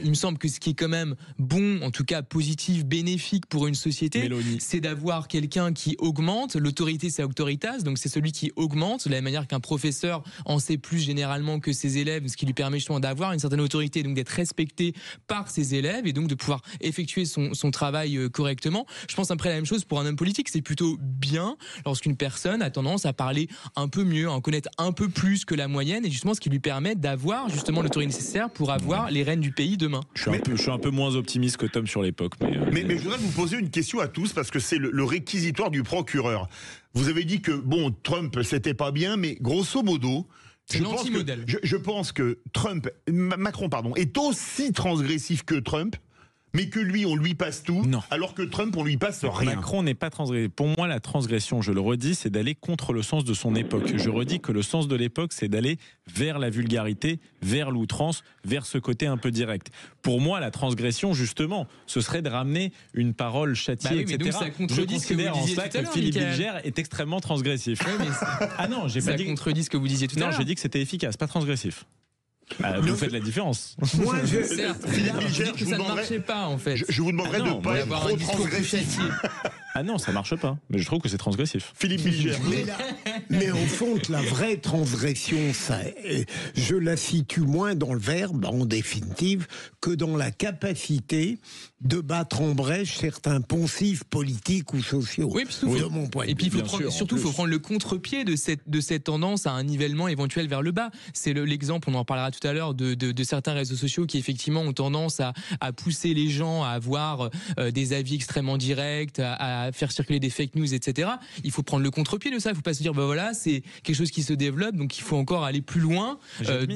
Il me semble que ce qui est quand même bon, en tout cas positif, bénéfique pour une société, c'est d'avoir quelqu'un qui augmente. L'autorité, c'est auctoritas, donc c'est celui qui augmente, de la même manière qu'un professeur en sait plus généralement que ses élèves, ce qui lui permet justement d'avoir une certaine autorité, donc d'être respecté par ses élèves et donc de pouvoir effectuer son travail correctement. Je pense après la même chose chose pour un homme politique. C'est plutôt bien lorsqu'une personne a tendance à parler un peu mieux, à en connaître un peu plus que la moyenne, et justement ce qui lui permet d'avoir justement l'autorité nécessaire pour avoir les rênes du pays demain. Je suis un peu moins optimiste que Tom sur l'époque. Mais je voudrais vous poser une question à tous, parce que c'est le réquisitoire du procureur. Vous avez dit que, bon, Trump, c'était pas bien, mais grosso modo, je pense que Macron, est aussi transgressif que Trump, mais que lui, on lui passe tout, alors que Trump, on lui passe rien. Macron n'est pas transgressif. Pour moi, la transgression, je le redis, c'est d'aller contre le sens de son époque. Je redis que le sens de l'époque, c'est d'aller vers la vulgarité, vers l'outrance, vers ce côté un peu direct. Pour moi, la transgression, justement, ce serait de ramener une parole châtiée, etc. Mais donc ça contredit je considère en ça que Philippe Bilger est extrêmement transgressif. Ah non, j'ai pas dit. Ça contredit ce que vous disiez tout à l'heure. Non, j'ai dit que c'était efficace, pas transgressif. Vous faites la différence. Moi, Philippe Bilger, ça ne marchait pas en fait. Je vous demanderais de ne pas être trop transgressif. Ah non, ça marche pas. Mais je trouve que c'est transgressif. Philippe Bilger. Mais au fond, la vraie transgression, je la situe moins dans le verbe, en définitive, que dans la capacité de battre en brèche certains poncifs politiques ou sociaux. Oui, de mon point de vue. Et puis il faut prendre le contre-pied de cette tendance à un nivellement éventuel vers le bas. C'est l'exemple, on en parlera tout à l'heure, de certains réseaux sociaux qui effectivement ont tendance à pousser les gens à avoir des avis extrêmement directs, à faire circuler des fake news, etc. Il faut prendre le contre-pied de ça. Il ne faut pas se dire, voilà, c'est quelque chose qui se développe, donc il faut encore aller plus loin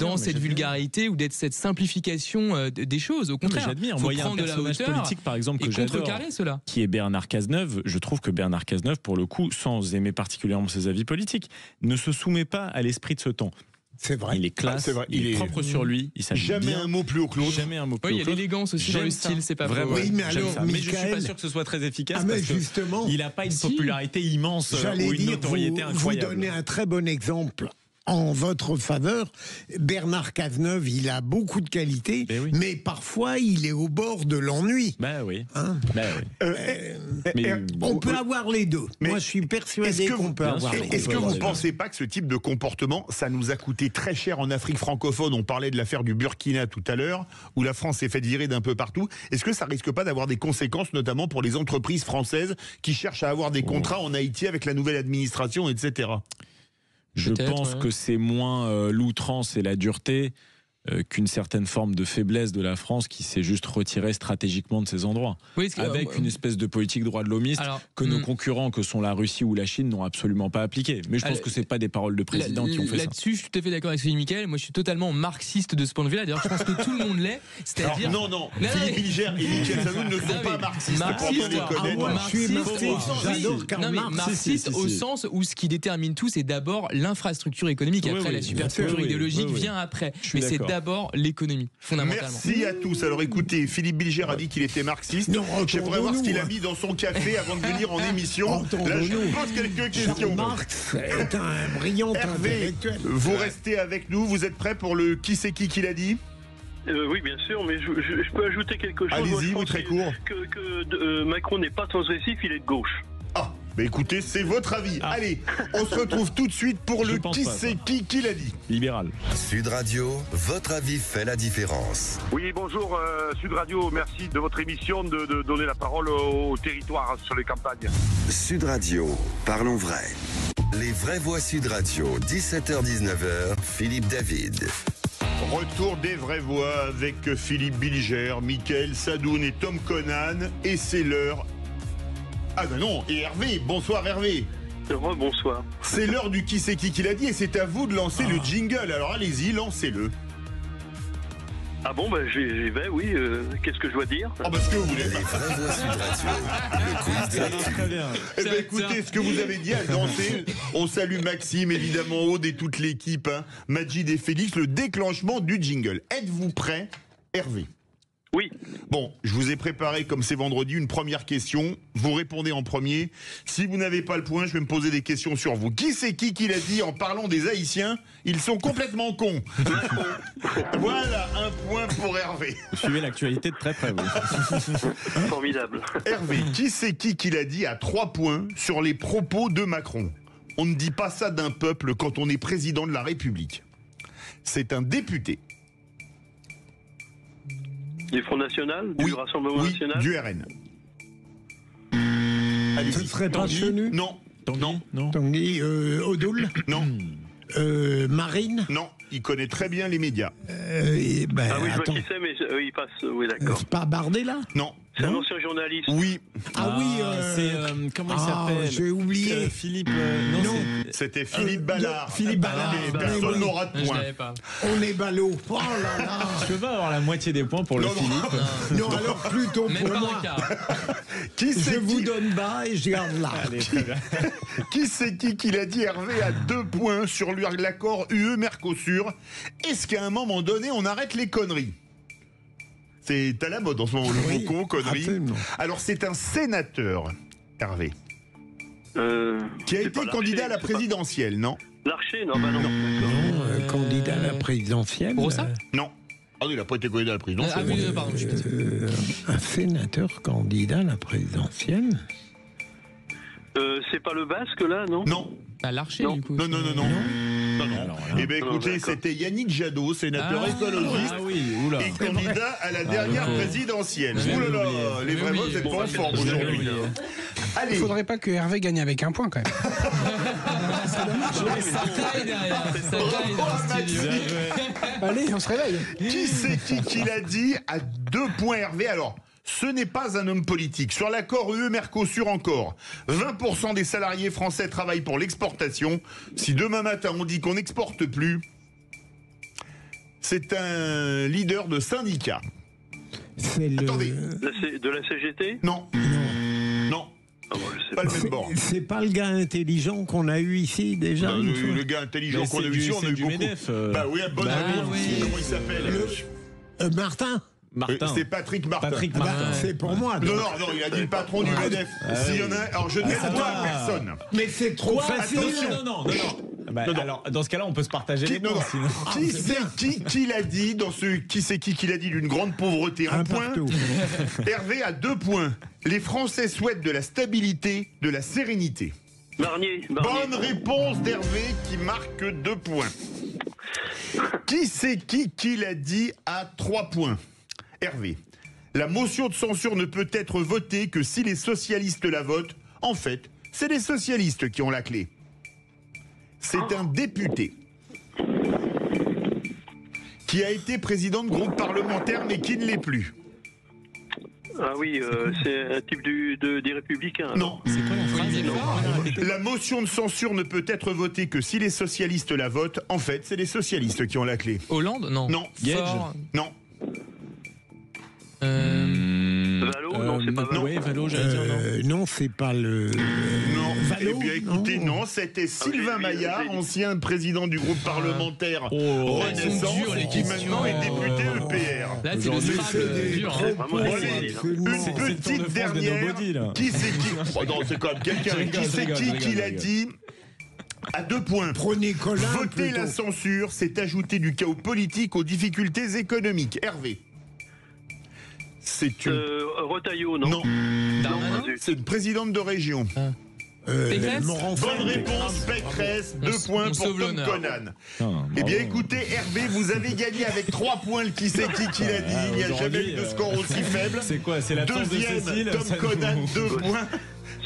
dans cette vulgarité ou cette simplification des choses. Au contraire, j'admire. Moi, il y a un personnage politique, par exemple, que j'adore, qui est Bernard Cazeneuve. Je trouve que Bernard Cazeneuve, pour le coup, sans aimer particulièrement ses avis politiques, ne se soumet pas à l'esprit de ce temps. C'est vrai. Il est classe, il est propre sur lui, il s'habille jamais bien. Un mot plus haut que l'autre. Jamais un mot plus haut que l'autre. Il y a l'élégance aussi dans le style, c'est pas vraiment. Oui, mais alors, mais je suis pas sûr que ce soit très efficace parce justement, il n'a pas une popularité immense ou une notoriété incroyable. Vous donnez un très bon exemple en votre faveur. Bernard Cazeneuve, il a beaucoup de qualités, mais parfois il est au bord de l'ennui. On peut avoir les deux. Moi, je suis persuadé qu'on peut avoir les deux. Est-ce que vous ne pensez pas que ce type de comportement, ça nous a coûté très cher en Afrique francophone? On parlait de l'affaire du Burkina tout à l'heure, où la France s'est fait virer d'un peu partout. Est-ce que ça risque pas d'avoir des conséquences, notamment pour les entreprises françaises qui cherchent à avoir des contrats en Haïti avec la nouvelle administration, etc.? Je pense que c'est moins l'outrance et la dureté qu'une certaine forme de faiblesse de la France qui s'est juste retirée stratégiquement de ces endroits. Avec une espèce de politique droit de l'homiste que nos concurrents, que sont la Russie ou la Chine, n'ont absolument pas appliqué. Mais je pense que c'est pas des paroles de président qui ont fait ça. Là-dessus, je suis tout à fait d'accord avec Philippe Mickaël. Moi, je suis totalement marxiste de ce point de vue-là. D'ailleurs, je pense que tout le monde l'est. C'est-à-dire... Non. Philippe Bilger et Michel Saloum ne sont pas marxistes. Marxiste au sens où ce qui détermine tout, c'est d'abord l'infrastructure économique. Après, la superstructure idéologique vient après. Mais c'est d'abord l'économie, fondamentalement. Merci à tous. Alors écoutez, Philippe Bilger a dit qu'il était marxiste. J'aimerais voir ce qu'il a mis dans son café avant de venir en émission. Là, je vous pose quelques questions. Marx est un brillant intellectuel. Vous restez avec nous. Vous êtes prêts pour le qui c'est qui l'a dit? Oui, bien sûr, mais je peux ajouter quelque chose. Allez-y, vous très court. Que Macron n'est pas transgressif, il est de gauche. Ah, bah écoutez, c'est votre avis. Allez, on se retrouve tout de suite pour le qui c'est qui l'a dit. Libéral. Sud Radio, votre avis fait la différence. Oui, bonjour Sud Radio, merci de votre émission de donner la parole au territoire sur les campagnes. Sud Radio, parlons vrai. Les vraies voix Sud Radio, 17h-19h, Philippe David. Retour des vraies voix avec Philippe Bilger, Mickaël Sadoun et Tom Conan. Et c'est l'heure... Ah ben non, et Hervé, bonsoir Hervé. Bonsoir. C'est l'heure du qui c'est qui l'a dit et c'est à vous de lancer le jingle. Alors allez-y, lancez-le. Ah bon, bah j'y vais, oui. Qu'est-ce que je dois dire? Ah, parce que vous voulez. Les vraies voix Sud Radio, le quiz de l'actu. Très bien. Eh ben écoutez, ce que vous avez dit à danser, on salue Maxime, évidemment, Aude et toute l'équipe, Majid et Félix, le déclenchement du jingle. Êtes-vous prêts, Hervé? Oui. Bon, je vous ai préparé, comme c'est vendredi, une première question. Vous répondez en premier. Si vous n'avez pas le point, je vais me poser des questions sur vous. Qui c'est qui l'a dit en parlant des Haïtiens? Ils sont complètement cons. Voilà, un point pour Hervé. Vous suivez l'actualité de très près, vous. Formidable. Hervé, qui c'est qui l'a dit à 3 points sur les propos de Macron? On ne dit pas ça d'un peuple quand on est président de la République. C'est un député. Du Front National? Du Rassemblement National? Du RN. Ce serait pas Chenu? Non. Tanguy? Non. Tanguy, Odoul? Non. Marine? Non. Il connaît très bien les médias. Ah oui, je vois qui c'est, mais il passe. Oui, d'accord. C'est pas Bardella? Non. C'est un ancien journaliste. Oui. C'est comment il s'appelle? J'ai oublié. Philippe. Non. C'était Philippe Ballard. Philippe Ballard. Mais personne n'aura de Je points. l'avais pas. On est ballot. Oh là là. Je peux pas avoir la moitié des points pour le Philippe. Non, alors plutôt Même pour pas moi. un quart. Qui Je c'est vous donne bas et je garde là. Allez, très bien. Qui c'est qui l'a dit, Hervé, à 2 points sur l'accord UE-Mercosur? Est-ce qu'à un moment donné, on arrête les conneries? C'est à la mode en ce moment, le Oui, mot con, conneries. absolument. Alors, c'est un sénateur, Hervé, qui a c'est été pas candidat à la Larcher, c'est pas- présidentielle, non? Larcher, non, bah non. Non, candidat à la présidentielle. Brossard Non. Ah non, il n'a pas été candidat à la présidentielle. Ah oui, pardon, je suis désolé. Un sénateur candidat à la présidentielle. C'est pas le Basque, là, non? Non. Bah, Larcher, Non. du coup. Non. Alors là. Eh bien, écoutez, d'accord. c'était Yannick Jadot, sénateur Ah, écologiste. Ah oui, oula. Et candidat à la dernière oui. présidentielle. J'avais Ouh là là, oublié. les vrais J'avais mots, vous êtes oublié. pas en forme aujourd'hui. oublié. Allez, Il faudrait pas que Hervé gagne avec un point quand même. Ça taille derrière. Ça taille dans le studio. Allez, on se réveille. qui c'est qui l'a dit à 2 points, Hervé? Alors, ce n'est pas un homme politique. Sur l'accord UE-Mercosur encore, 20% des salariés français travaillent pour l'exportation. Si demain matin on dit qu'on n'exporte plus, c'est un leader de syndicat. C'est le. Attendez. De la CGT? Non. Non. Ah, bah, je sais Pas pas. le même bord. C'est pas le gars intelligent qu'on a eu ici déjà. Bah, une fois. le gars intelligent Mais qu'on a c'est eu du- ici, on a c'est eu du beaucoup. MEDEF, Bah oui, bonne Bah réponse. oui. Comment il s'appelle? Martin. Martin. C'est Patrick Martin. Patrick Ah bah, Martin. c'est pour moi. Non, non, il a dit le patron du MEDEF. S'il y en a un, alors je ne ça laisse pas va. à personne. Mais c'est trop facile. attention. Non. Bah, Non. alors, dans ce cas-là, on peut se partager les Non, points. non. Sinon. Qui c'est qui l'a dit dans ce qui c'est qui l'a dit d'une grande pauvreté? Un point. partout. Hervé a 2 points. Les Français souhaitent de la stabilité, de la sérénité. Barnier. Bonne réponse d'Hervé qui marque 2 points. Qui c'est qui l'a dit à 3 points? Hervé. La motion de censure ne peut être votée que si les socialistes la votent. En fait, c'est les socialistes qui ont la clé. C'est un député qui a été président de groupe parlementaire mais qui ne l'est plus. Ah oui, c'est un type des Républicains. Non. C'est quoi la phrase? La motion de censure ne peut être votée que si les socialistes la votent. En fait, c'est les socialistes qui ont la clé. Hollande? Non. Non. Fort. Non. Valo? Non, c'est pas Valo. Oui, Valo, j'allais dire non. Non, c'est pas le. Non. Valo, Eh bien, écoutez, non. non, c'était Sylvain oui, Maillard, oui. ancien président du groupe parlementaire Oh, Renaissance, elles sont dures, les qui questions. maintenant est député EPR. Là, c'est le Aujourd'hui, Scrabble dur. hein. Vraiment Allez, difficile. absolument. une C'est le Tour de petite France des dernière. nobody, là. Qui c'est qui? Oh non, c'est quand même quelqu'un. Je rigole, Qui je c'est rigole, je qui rigole, l'a je rigole. dit à 2 points? Prenez Colin. Voter plutôt. la censure, c'est ajouter du chaos politique aux difficultés économiques. Hervé. C'est une. Retailleau, non? Non, Darmanin? zut. c'est une présidente de région. Pécresse? Morançon. Bonne réponse, Pécresse. 2 points on pour sauve Tom l'honneur. Conan. Non, Eh bien, bravo. écoutez, Hervé, vous avez gagné avec 3 points le qui c'est qui l'a dit. Il n'y a jamais eu de score aussi faible. C'est quoi? C'est l'absence de Deuxième, Cécile? Tom Ça Conan, nous- 2 points.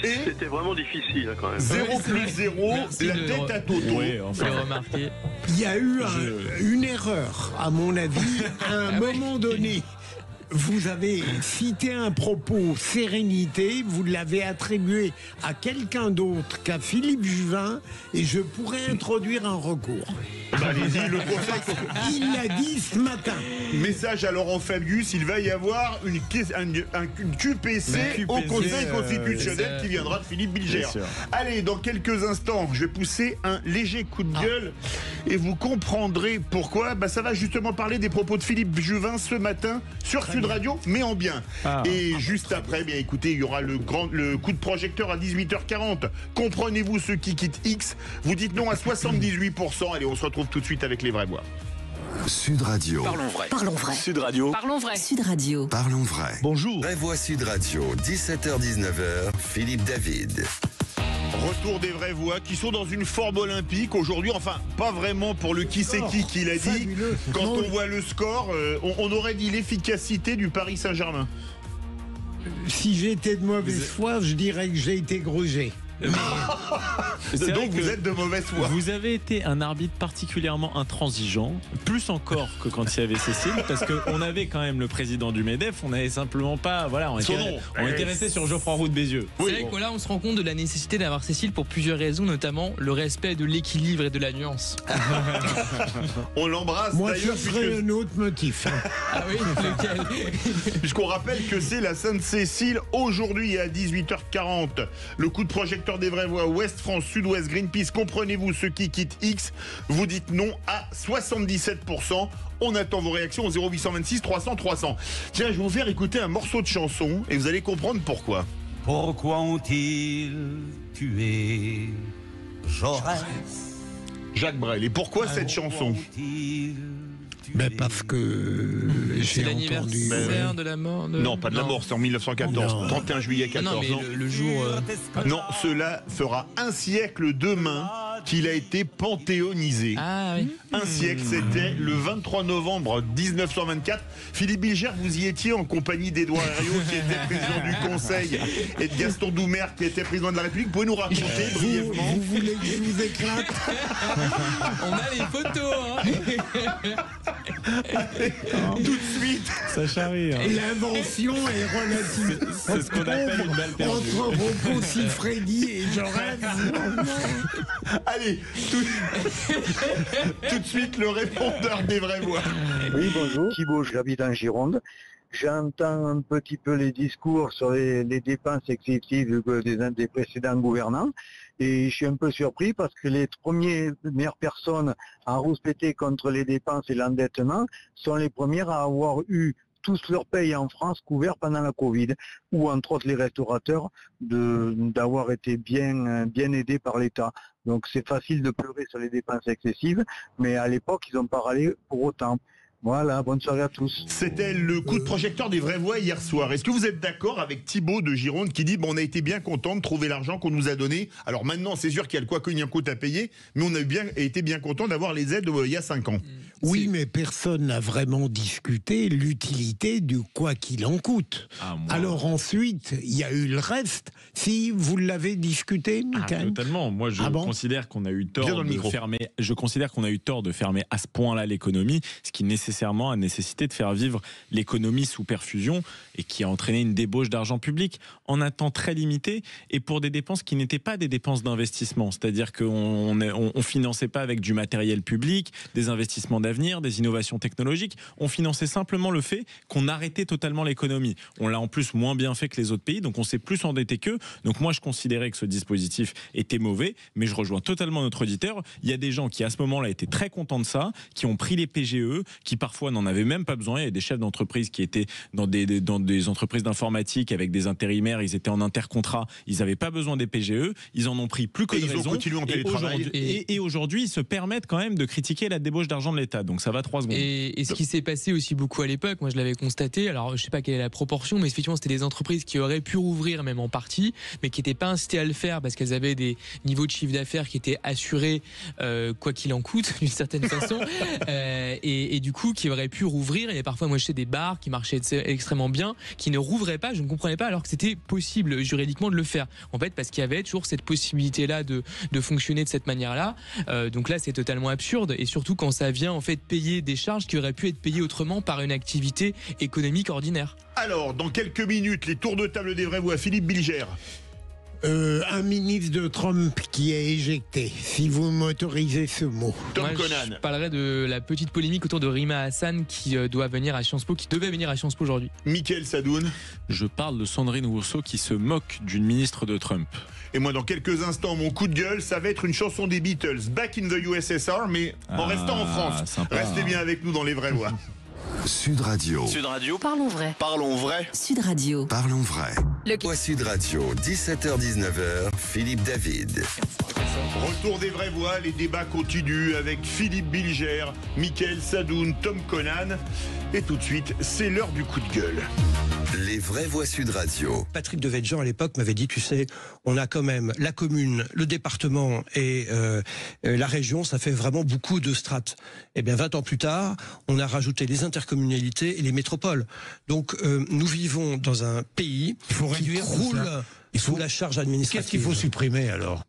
Et C'était vraiment difficile, là, quand même. 0 Oui, c'est plus vrai. 0, Merci la de- tête à Toto. Oui, Je enfin. l'ai remarqué. Il y a eu une erreur, à mon avis, à un moment donné. Vous avez cité un propos sérénité, vous l'avez attribué à quelqu'un d'autre qu'à Philippe Juvin, et je pourrais introduire un recours. Bah, allez-y, le conseil. Il l'a dit ce matin. Message à Laurent Fabius, il va y avoir une QPC au Conseil constitutionnel c'est- qui viendra de Philippe Bilger. Bien sûr. Allez, dans quelques instants, je vais pousser un léger coup de gueule et vous comprendrez pourquoi. Bah, ça va justement parler des propos de Philippe Juvin ce matin sur Sud Radio, mais en bien. Ah. Et juste après, bien écoutez, il y aura le coup de projecteur à 18h40. Comprenez-vous ceux qui quittent X? Vous dites non à 78%. Allez, on se retrouve tout de suite avec les vraies voix. Sud Radio. Parlons vrai. Parlons vrai. Sud Radio. Parlons vrai. Sud Radio. Parlons vrai. Bonjour. Vraie Voix Sud Radio, 17h-19h, Philippe David. Retour des vraies voix qui sont dans une forme olympique aujourd'hui. Enfin, pas vraiment pour le qui c'est qui l'a dit. Fabuleux. Quand on voit le score, on aurait dit l'efficacité du Paris Saint-Germain. Si j'étais de mauvaise foi, je dirais que j'ai été grugé. C'est vrai Donc vous que êtes de mauvaise foi. Vous avez été un arbitre particulièrement intransigeant, plus encore que quand il y avait Cécile, parce qu'on avait quand même le président du MEDEF, on n'avait simplement pas. Voilà, on était resté sur Geoffroy Roux de Bézieux. C'est vrai que là, on se rend compte de la nécessité d'avoir Cécile pour plusieurs raisons, notamment le respect de l'équilibre et de la nuance. On l'embrasse Moi, d'ailleurs. ce serait un autre motif. Ah oui, lequel? Puisqu'on rappelle que c'est la Sainte-Cécile aujourd'hui à 18h40. Le coup de projecteur des vraies voix, Ouest France, Sud-Ouest, Greenpeace, comprenez-vous ceux qui quittent X, vous dites non à 77%. On attend vos réactions au 0826 300 300. Tiens, je vais vous faire écouter un morceau de chanson et vous allez comprendre pourquoi. Pourquoi ont-ils tué Jaurès? Jacques Brel. Et pourquoi cette chanson? Parce que C'est j'ai entendu. l'anniversaire de la mort de... Non, pas de la mort, c'est en 1914, Non. 31 juillet 14 Non, mais ans. le jour... Non, cela fera un siècle demain qu'il a été panthéonisé. Ah oui. Un siècle, c'était le 23 novembre 1924. Philippe Bilger, vous y étiez en compagnie d'Édouard Herriot, qui était président du Conseil, et de Gaston Doumer, qui était président de la République. Vous pouvez nous raconter brièvement? Vous voulez que je vous éclate? On a les photos, Tout de suite. Ça charrie. Hein. L'invention est relative. C'est ce qu'on appelle une balle perdue. Entre Rocco Siffredi et Jaurès. Allez, tout de suite le répondeur des vraies voix. Oui, bonjour. Thibaut, j'habite en Gironde. J'entends un petit peu les discours sur les dépenses excessives des précédents gouvernants et je suis un peu surpris parce que les premières personnes à rouspéter contre les dépenses et l'endettement sont les premières à avoir eu tous leur paye en France couvert pendant la Covid, ou entre autres les restaurateurs d'avoir été bien aidés par l'État. Donc c'est facile de pleurer sur les dépenses excessives, mais à l'époque ils n'ont pas râlé pour autant. Voilà, bonne soirée à tous. C'était le coup de projecteur des vraies voix hier soir. Est-ce que vous êtes d'accord avec Thibaut de Gironde qui dit on a été bien content de trouver l'argent qu'on nous a donné? Alors maintenant, c'est sûr qu'il y a le quoi qu'il en coûte à payer, mais on a été bien content d'avoir les aides il y a 5 ans. Oui, mais personne n'a vraiment discuté l'utilité du quoi qu'il en coûte. Alors ensuite, il y a eu le reste. Si vous l'avez discuté, Michael? Totalement. Moi, je considère qu'on a eu tort de fermer. Je considère qu'on a eu tort de fermer à ce point-là l'économie, ce qui nécessairement a nécessité de faire vivre l'économie sous perfusion et qui a entraîné une débauche d'argent public en un temps très limité et pour des dépenses qui n'étaient pas des dépenses d'investissement. C'est-à-dire qu'on ne finançait pas avec du matériel public, des investissements d'avenir, des innovations technologiques. On finançait simplement le fait qu'on arrêtait totalement l'économie. On l'a en plus moins bien fait que les autres pays, donc on s'est plus endetté qu'eux. Donc moi, je considérais que ce dispositif était mauvais, mais je rejoins totalement notre auditeur. Il y a des gens qui, à ce moment-là, étaient très contents de ça, qui ont pris les PGE, qui parfois n'en avaient même pas besoin. Il y a des chefs d'entreprise qui étaient dans des entreprises d'informatique avec des intérimaires, ils étaient en intercontrat, ils n'avaient pas besoin des PGE, ils en ont pris plus que de raison. Ils ont continué en télétravail. Et aujourd'hui, ils se permettent quand même de critiquer la débauche d'argent de l'État. Donc ça va 3 secondes. Et ce qui s'est passé aussi beaucoup à l'époque, moi je l'avais constaté, alors je sais pas quelle est la proportion, mais effectivement c'était des entreprises qui auraient pu rouvrir même en partie, mais qui n'étaient pas incitées à le faire parce qu'elles avaient des niveaux de chiffre d'affaires qui étaient assurés quoi qu'il en coûte d'une certaine façon, et du coup qui auraient pu rouvrir. Il y a parfois, moi je sais, des bars qui marchaient extrêmement bien, qui ne rouvraient pas, je ne comprenais pas alors que c'était possible juridiquement de le faire. En fait parce qu'il y avait toujours cette possibilité-là de fonctionner de cette manière-là. Donc là c'est totalement absurde, et surtout quand ça vient en fait payer des charges qui auraient pu être payées autrement par une activité économique ordinaire. Alors, dans quelques minutes, les tours de table des vraies voix. Philippe Bilger. Un ministre de Trump qui est éjecté, si vous m'autorisez ce mot. Tom Conan. Je parlerai de la petite polémique autour de Rima Hassan qui doit venir à Sciences Po, qui devait venir à Sciences Po aujourd'hui. Mickaël Sadoun. Je parle de Sandrine Rousseau qui se moque d'une ministre de Trump. Et moi, dans quelques instants, mon coup de gueule, ça va être une chanson des Beatles, Back in the USSR, mais en restant en France. Sympa. Restez bien avec nous dans les vraies voix. Sud Radio. Sud Radio. Parlons vrai. Parlons vrai. Sud Radio. Parlons vrai. Voix Sud Radio, 17h-19h, Philippe David. Retour des vraies voix, les débats continuent avec Philippe Bilger, Mickaël Sadoun, Tom Conan. Et tout de suite, c'est l'heure du coup de gueule. Les vraies voix Sud Radio. Patrick Devedjian à l'époque m'avait dit, tu sais, on a quand même la commune, le département et la région, ça fait vraiment beaucoup de strates. Eh bien 20 ans plus tard, on a rajouté les intercommunalités et les métropoles. Donc nous vivons dans un pays qui croule sous la charge administrative. Qu'est-ce qu'il faut supprimer alors ?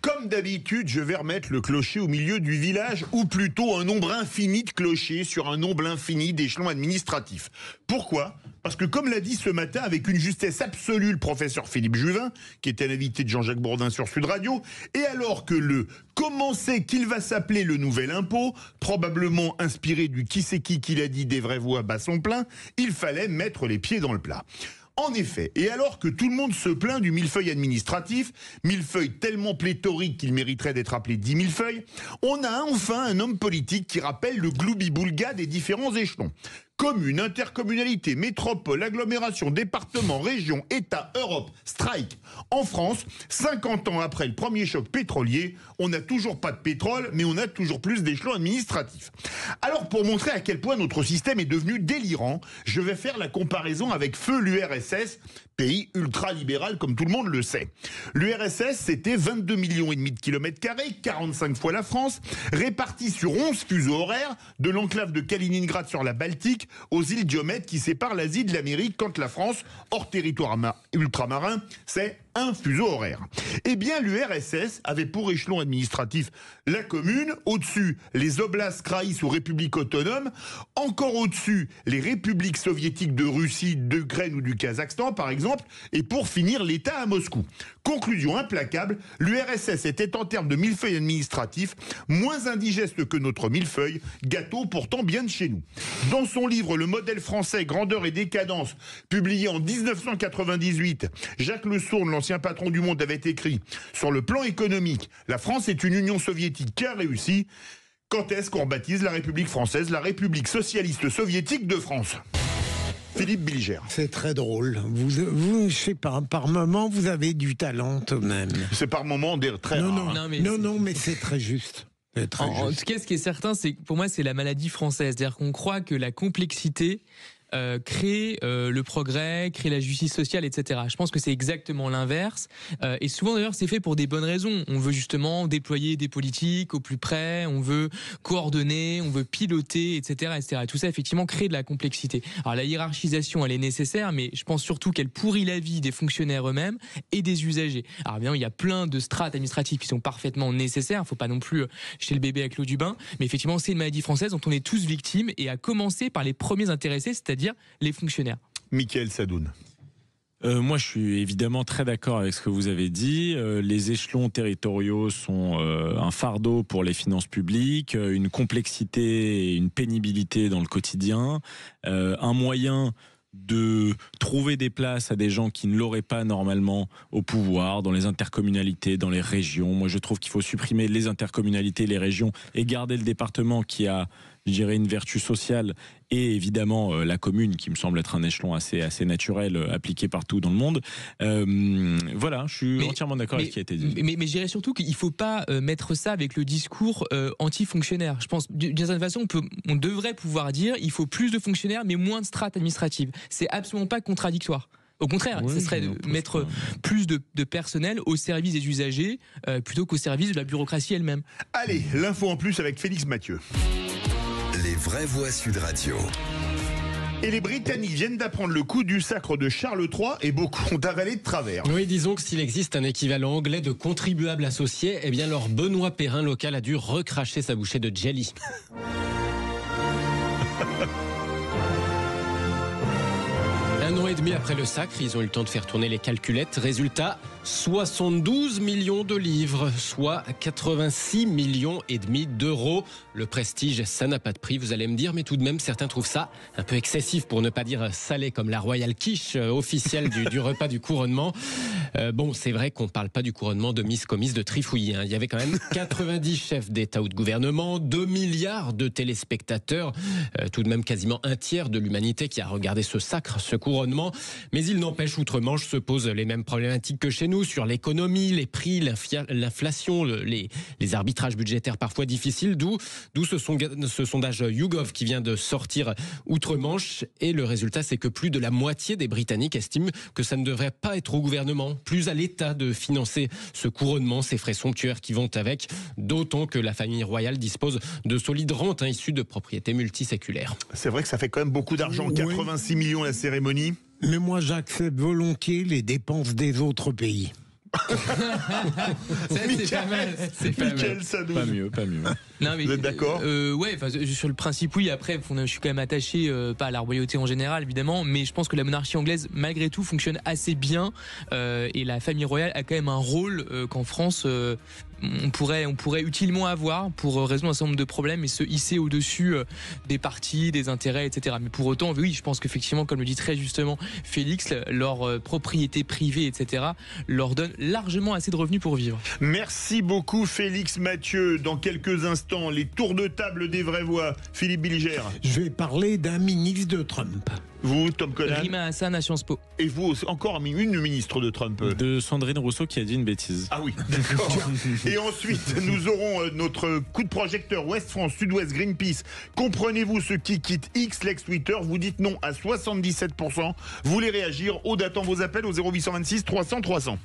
Comme d'habitude, je vais remettre le clocher au milieu du village, ou plutôt un nombre infini de clochers sur un nombre infini d'échelons administratifs. Pourquoi ? Parce que comme l'a dit ce matin avec une justesse absolue le professeur Philippe Juvin, qui était l'invité de Jean-Jacques Bourdin sur Sud Radio, et alors que le « comment c'est qu'il va s'appeler le nouvel impôt », probablement inspiré du « qui c'est qui l'a dit » des vraies voix bat son plein, il fallait mettre les pieds dans le plat. En effet, et alors que tout le monde se plaint du millefeuille administratif, millefeuille tellement pléthorique qu'il mériterait d'être appelé 10 millefeuilles, on a enfin un homme politique qui rappelle le gloubi-boulga des différents échelons. Commune, intercommunalité, métropole, agglomération, département, région, État, Europe, strike. En France, 50 ans après le premier choc pétrolier, on n'a toujours pas de pétrole, mais on a toujours plus d'échelons administratifs. Alors pour montrer à quel point notre système est devenu délirant, je vais faire la comparaison avec feu l'URSS, pays ultra-libéral comme tout le monde le sait. L'URSS, c'était 22 millions et demi de kilomètres carrés, 45 fois la France, répartis sur 11 fuseaux horaires, de l'enclave de Kaliningrad sur la Baltique aux îles Diomède qui séparent l'Asie de l'Amérique, quand la France, hors territoire ultramarin, c'est un fuseau horaire. Eh bien, l'URSS avait pour échelon administratif la commune, au-dessus les oblasts, kraïs ou républiques autonomes, encore au-dessus les républiques soviétiques de Russie, d'Ukraine ou du Kazakhstan par exemple, et pour finir l'État à Moscou. Conclusion implacable, l'URSS était en termes de millefeuille administratif moins indigeste que notre millefeuille, gâteau pourtant bien de chez nous. Dans son livre Le modèle français, grandeur et décadence, publié en 1998, Jacques Le Sourne, l'ancien patron du Monde, avait écrit « Sur le plan économique, la France est une union soviétique qui a réussi. Quand est-ce qu'on baptise la République française la République socialiste soviétique de France ?» Philippe Bilger. C'est très drôle. Vous, je sais pas, par moment, vous avez du talent tout de même. C'est par moment très rare. Non, mais c'est très juste. En tout cas, ce qui est certain, c'est que pour moi, c'est la maladie française. C'est-à-dire qu'on croit que la complexité crée le progrès, crée la justice sociale, etc. Je pense que c'est exactement l'inverse. Et souvent d'ailleurs c'est fait pour des bonnes raisons. On veut justement déployer des politiques au plus près, on veut coordonner, on veut piloter, etc., etc. Et tout ça effectivement crée de la complexité. Alors la hiérarchisation elle est nécessaire, mais je pense surtout qu'elle pourrit la vie des fonctionnaires eux-mêmes et des usagers. Alors bien il y a plein de strates administratives qui sont parfaitement nécessaires. Faut pas non plus jeter le bébé avec l'eau du bain, mais effectivement c'est une maladie française dont on est tous victimes, et à commencer par les premiers intéressés, c'est-à-dire les fonctionnaires. Mickaël Sadoun. Moi, je suis évidemment très d'accord avec ce que vous avez dit. Les échelons territoriaux sont un fardeau pour les finances publiques, une complexité et une pénibilité dans le quotidien, un moyen de trouver des places à des gens qui ne l'auraient pas normalement au pouvoir, dans les intercommunalités, dans les régions. Moi, je trouve qu'il faut supprimer les intercommunalités, les régions, et garder le département qui a, je dirais, une vertu sociale, et évidemment la commune qui me semble être un échelon assez naturel appliqué partout dans le monde. Voilà, je suis entièrement d'accord avec ce qui a été dit. Mais je dirais surtout qu'il ne faut pas mettre ça avec le discours anti-fonctionnaire. Je pense d'une certaine façon on devrait pouvoir dire il faut plus de fonctionnaires mais moins de strates administratives. C'est absolument pas contradictoire. Au contraire, ce serait de mettre plus de personnel au service des usagers plutôt qu'au service de la bureaucratie elle-même. Allez, l'info en plus avec Félix Mathieu. Les vraies voix Sud Radio. Et les Britanniques viennent d'apprendre le coup du sacre de Charles III et beaucoup ont avalé de travers. Oui, disons que s'il existe un équivalent anglais de contribuable associé, eh bien leur Benoît Perrin local a dû recracher sa bouchée de jelly. Un an et demi après le sacre, ils ont eu le temps de faire tourner les calculettes. Résultat, 72 millions de livres, soit 86 millions et demi d'euros. Le prestige, ça n'a pas de prix, vous allez me dire, mais tout de même, certains trouvent ça un peu excessif, pour ne pas dire salé, comme la Royal Quiche officielle du repas du couronnement. Bon, c'est vrai qu'on ne parle pas du couronnement de Miss Comice de Trifouillis. Il y avait quand même 90 chefs d'État ou de gouvernement, 2 milliards de téléspectateurs, tout de même quasiment un tiers de l'humanité qui a regardé ce sacre, ce couronnement. Mais il n'empêche, outre-Manche se posent les mêmes problématiques que chez nous, sur l'économie, les prix, l'inflation, les arbitrages budgétaires parfois difficiles, d'où ce sondage YouGov qui vient de sortir outre-Manche, et le résultat, c'est que plus de la moitié des Britanniques estiment que ça ne devrait pas être au gouvernement, plus à l'État de financer ce couronnement, ces frais somptuaires qui vont avec, d'autant que la famille royale dispose de solides rentes issues de propriétés multiséculaires. C'est vrai que ça fait quand même beaucoup d'argent, 86 millions la cérémonie. Mais moi, j'accepte volontiers les dépenses des autres pays. C'est pas mal. C'est pas mal. Sadoun. Pas mieux. Non, mais, vous êtes d'accord? Ouais, sur le principe, oui. Après, je suis quand même attaché, pas à la royauté en général, évidemment, mais je pense que la monarchie anglaise, malgré tout, fonctionne assez bien. Et la famille royale a quand même un rôle qu'en France, on pourrait utilement avoir pour résoudre un certain nombre de problèmes et se hisser au-dessus des partis, des intérêts, etc. Mais pour autant, oui, je pense qu'effectivement, comme le dit très justement Félix, leur propriété privée, etc., leur donne largement assez de revenus pour vivre. Merci beaucoup Félix Mathieu. Dans quelques instants, les tours de table des vraies voix. Philippe Bilger. Je vais parler d'un ministre de Trump. Vous, Tom Conan. Rima Hassan à Sciences Po. Et vous, encore une ministre de Trump. De Sandrine Rousseau qui a dit une bêtise. Ah oui, d'accord. Et ensuite, nous aurons notre coup de projecteur Ouest France, Sud-Ouest, Greenpeace. Comprenez-vous ce qui quitte X, l'ex-Twitter? Vous dites non à 77%. Vous voulez réagir? Aude attend vos appels au 0826 300 300.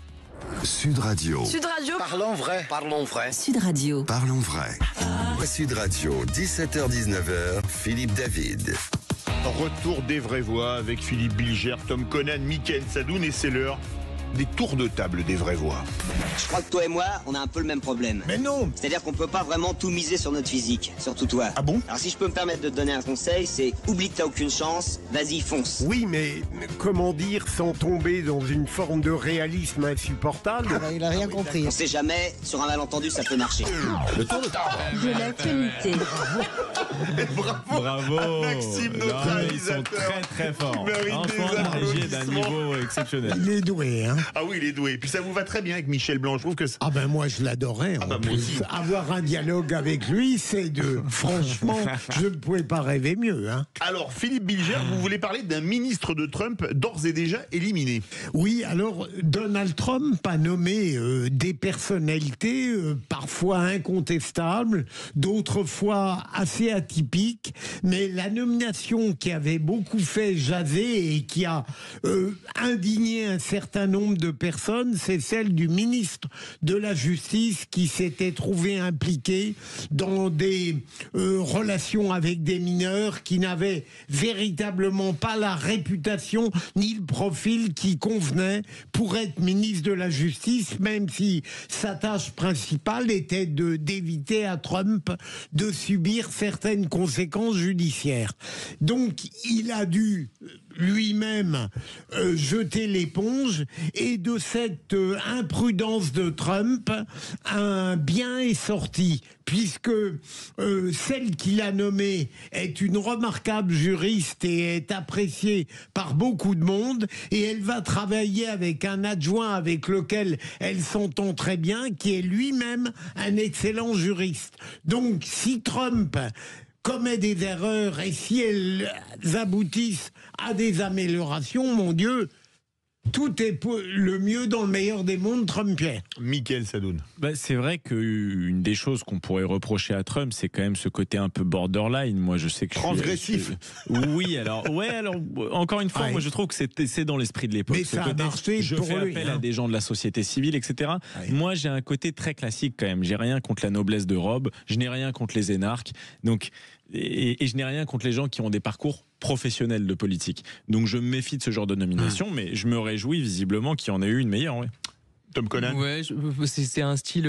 Sud Radio. Sud Radio. Parlons vrai. Parlons vrai. Sud Radio. Parlons vrai. Sud Radio, 17h-19h, Philippe David. Retour des vraies voix avec Philippe Bilger, Tom Conan, Mickaël Sadoun, et c'est l'heure des tours de table des vraies voix. Je crois que toi et moi, on a un peu le même problème. Mais non! C'est-à-dire qu'on peut pas vraiment tout miser sur notre physique, surtout toi. Ah bon? Alors si je peux me permettre de te donner un conseil, c'est oublie que t'as aucune chance, vas-y, fonce. Oui, mais comment dire sans tomber dans une forme de réalisme insupportable? Il a rien compris. On sait jamais, sur un malentendu, ça peut marcher. Le tour de table De l'actualité. Bravo à Maxime, notre réalisateur. Ils sont très très forts. Franchement, Régis d'un niveau exceptionnel. Il est doué, hein? Ah oui, il est doué. Et puis ça vous va très bien avec Michel Blanc. Je trouve que Ah ben moi je l'adorais. Ah ben moi aussi. Avoir un dialogue avec lui, c'est de... Franchement, je ne pouvais pas rêver mieux, hein? Alors, Philippe Bilger, vous voulez parler d'un ministre de Trump d'ores et déjà éliminé? Oui, alors Donald Trump a nommé des personnalités parfois incontestables, d'autres fois assez atypiques, mais la nomination qui avait beaucoup fait jaser et qui a indigné un certain nombre de personnes, c'est celle du ministre de la Justice qui s'était trouvé impliqué dans des relations avec des mineurs qui n'avaient véritablement pas la réputation ni le profil qui convenait pour être ministre de la Justice, même si sa tâche principale était d'éviter à Trump de subir certaines conséquences judiciaires. Donc il a dû lui-même jeter l'éponge, et de cette imprudence de Trump, un bien est sorti, puisque celle qu'il a nommée est une remarquable juriste et est appréciée par beaucoup de monde, et elle va travailler avec un adjoint avec lequel elle s'entend très bien, qui est lui-même un excellent juriste. Donc si Trump commet des erreurs et si elles aboutissent à des améliorations, mon Dieu, tout est pour le mieux dans le meilleur des mondes trumpien. Mickaël Sadoun. C'est vrai qu'une des choses qu'on pourrait reprocher à Trump, c'est quand même ce côté un peu borderline. Moi, je sais que transgressif. Oui, alors encore une fois, moi je trouve que c'est dans l'esprit de l'époque. Mais ça a marché je pour fais lui, appel à des gens de la société civile, etc. Ouais. Moi, j'ai un côté très classique quand même. J'ai rien contre la noblesse de robe, je n'ai rien contre les énarques, donc et je n'ai rien contre les gens qui ont des parcours professionnels de politique. Donc je me méfie de ce genre de nomination, mais je me réjouis visiblement qu'il y en ait eu une meilleure. Ouais. Tom Conan. Ouais, c'est un style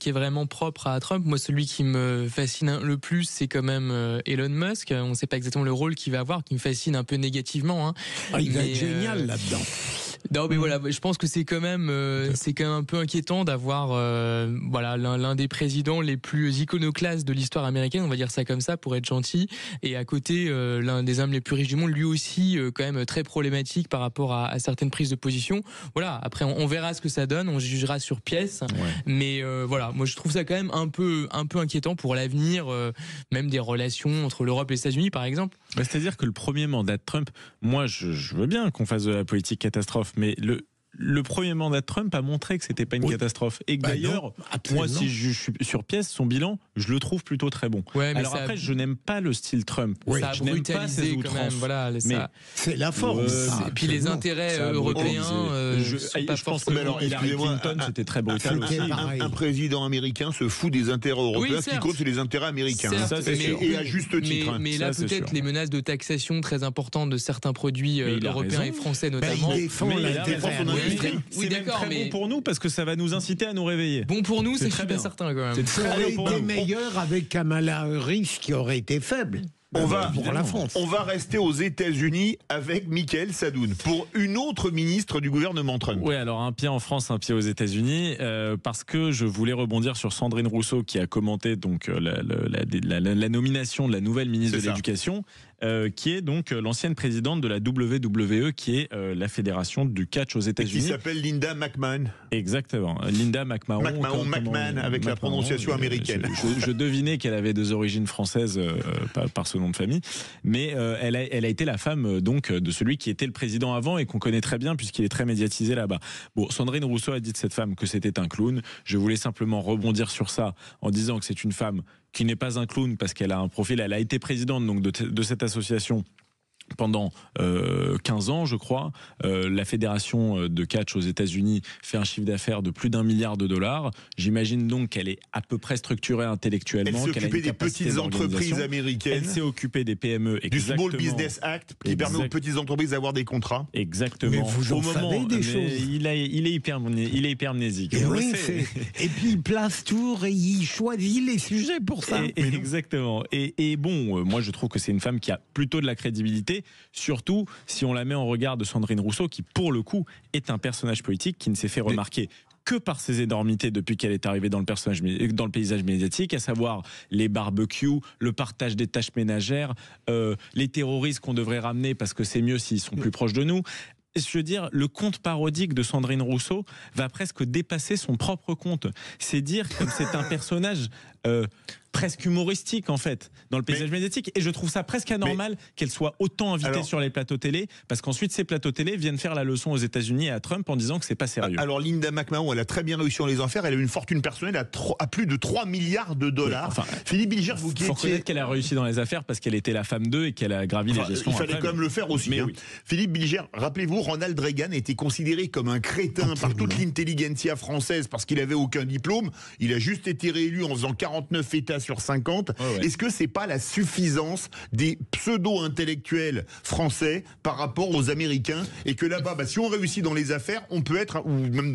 qui est vraiment propre à Trump. Moi, celui qui me fascine le plus, c'est quand même Elon Musk. On ne sait pas exactement le rôle qu'il va avoir, qui me fascine un peu négativement. Hein. Il va être génial là-dedans. Non, mais voilà, je pense que c'est quand même un peu inquiétant d'avoir voilà l'un des présidents les plus iconoclastes de l'histoire américaine, on va dire ça comme ça pour être gentil, et à côté l'un des hommes les plus riches du monde, lui aussi quand même très problématique par rapport à certaines prises de position. Voilà, après on verra ce que ça donne, on jugera sur pièce, mais voilà, moi je trouve ça quand même un peu inquiétant pour l'avenir, même des relations entre l'Europe et les États-Unis par exemple. C'est-à-dire que le premier mandat de Trump, moi je veux bien qu'on fasse de la politique catastrophe, mais le premier mandat de Trump a montré que c'était pas une catastrophe, et que d'ailleurs, moi si je suis sur pièce, son bilan, je le trouve plutôt très bon. Alors après, je n'aime pas le style Trump. Ça a je n'aime pas ses outrances. Voilà, mais c'est la force. Et puis les intérêts européens, sont pas forcément. Alors, excusez-moi, Clinton, c'était très brutal aussi. Un président américain se fout des intérêts européens. Ce qui compte, c'est les intérêts américains. Et à juste titre. Mais là, peut-être les menaces de taxation très importantes de certains produits européens et français notamment. Il défend l'intérêt. Oui, d'accord, mais bon pour nous parce que ça va nous inciter à nous réveiller. Bon pour nous, c'est très bien certain quand même. Ça aurait été meilleur avec Kamala Harris qui aurait été faible. On va rester aux États-Unis avec Michael Sadoun pour une autre ministre du gouvernement Trump. Oui, alors un pied en France, un pied aux États-Unis, parce que je voulais rebondir sur Sandrine Rousseau qui a commenté donc la nomination de la nouvelle ministre de l'Éducation, qui est donc l'ancienne présidente de la WWE, qui est la fédération du catch aux États-Unis. Qui s'appelle Linda McMahon. Exactement, Linda McMahon. McMahon avec la prononciation américaine. Je devinais qu'elle avait des origines françaises par ce nom de famille, mais elle a été la femme donc de celui qui était le président avant et qu'on connaît très bien puisqu'il est très médiatisé là-bas. Bon, Sandrine Rousseau a dit de cette femme que c'était un clown. Je voulais simplement rebondir sur ça en disant que c'est une femme qui n'est pas un clown parce qu'elle a un profil, elle a été présidente donc de cette association pendant 15 ans, je crois. La fédération de catch aux États-Unis fait un chiffre d'affaires de plus d'1 milliard de dollars. J'imagine donc qu'elle est à peu près structurée intellectuellement. Elle s'est occupée des petites entreprises américaines. Elle s'est occupée des PME. Du Small Business Act qui permet aux petites entreprises d'avoir des contrats. Exactement. Mais vous en savez des choses. Il est hypermnésique. Et puis il place tout et il choisit les sujets pour ça. Exactement. Et bon, moi je trouve que c'est une femme qui a plutôt de la crédibilité. Surtout si on la met en regard de Sandrine Rousseau, qui pour le coup est un personnage politique qui ne s'est fait remarquer que par ses énormités depuis qu'elle est arrivée dans le paysage médiatique, à savoir les barbecues, le partage des tâches ménagères, les terroristes qu'on devrait ramener parce que c'est mieux s'ils sont plus proches de nous. Je veux dire, le conte parodique de Sandrine Rousseau va presque dépasser son propre conte. C'est dire que c'est un personnage presque humoristique en fait dans le paysage médiatique, et je trouve ça presque anormal qu'elle soit autant invitée sur les plateaux télé, parce qu'ensuite ces plateaux télé viennent faire la leçon aux États-Unis et à Trump en disant que c'est pas sérieux. Alors Linda McMahon, elle a très bien réussi dans les affaires, elle a une fortune personnelle à plus de 3 milliards de dollars. Enfin, Philippe Bilger, vous qui faut reconnaître qu'elle a réussi dans les affaires parce qu'elle était la femme d'eux et qu'elle a gravi les gestions. Il fallait quand même le faire aussi. Oui. Philippe Bilger, rappelez-vous, Ronald Reagan était considéré comme un crétin par toute l'intelligentsia française parce qu'il avait aucun diplôme. Il a juste été réélu en faisant 49 États sur 50. Est-ce que c'est pas la suffisance des pseudo-intellectuels français par rapport aux Américains, et que là-bas, si on réussit dans les affaires, on peut être, ou même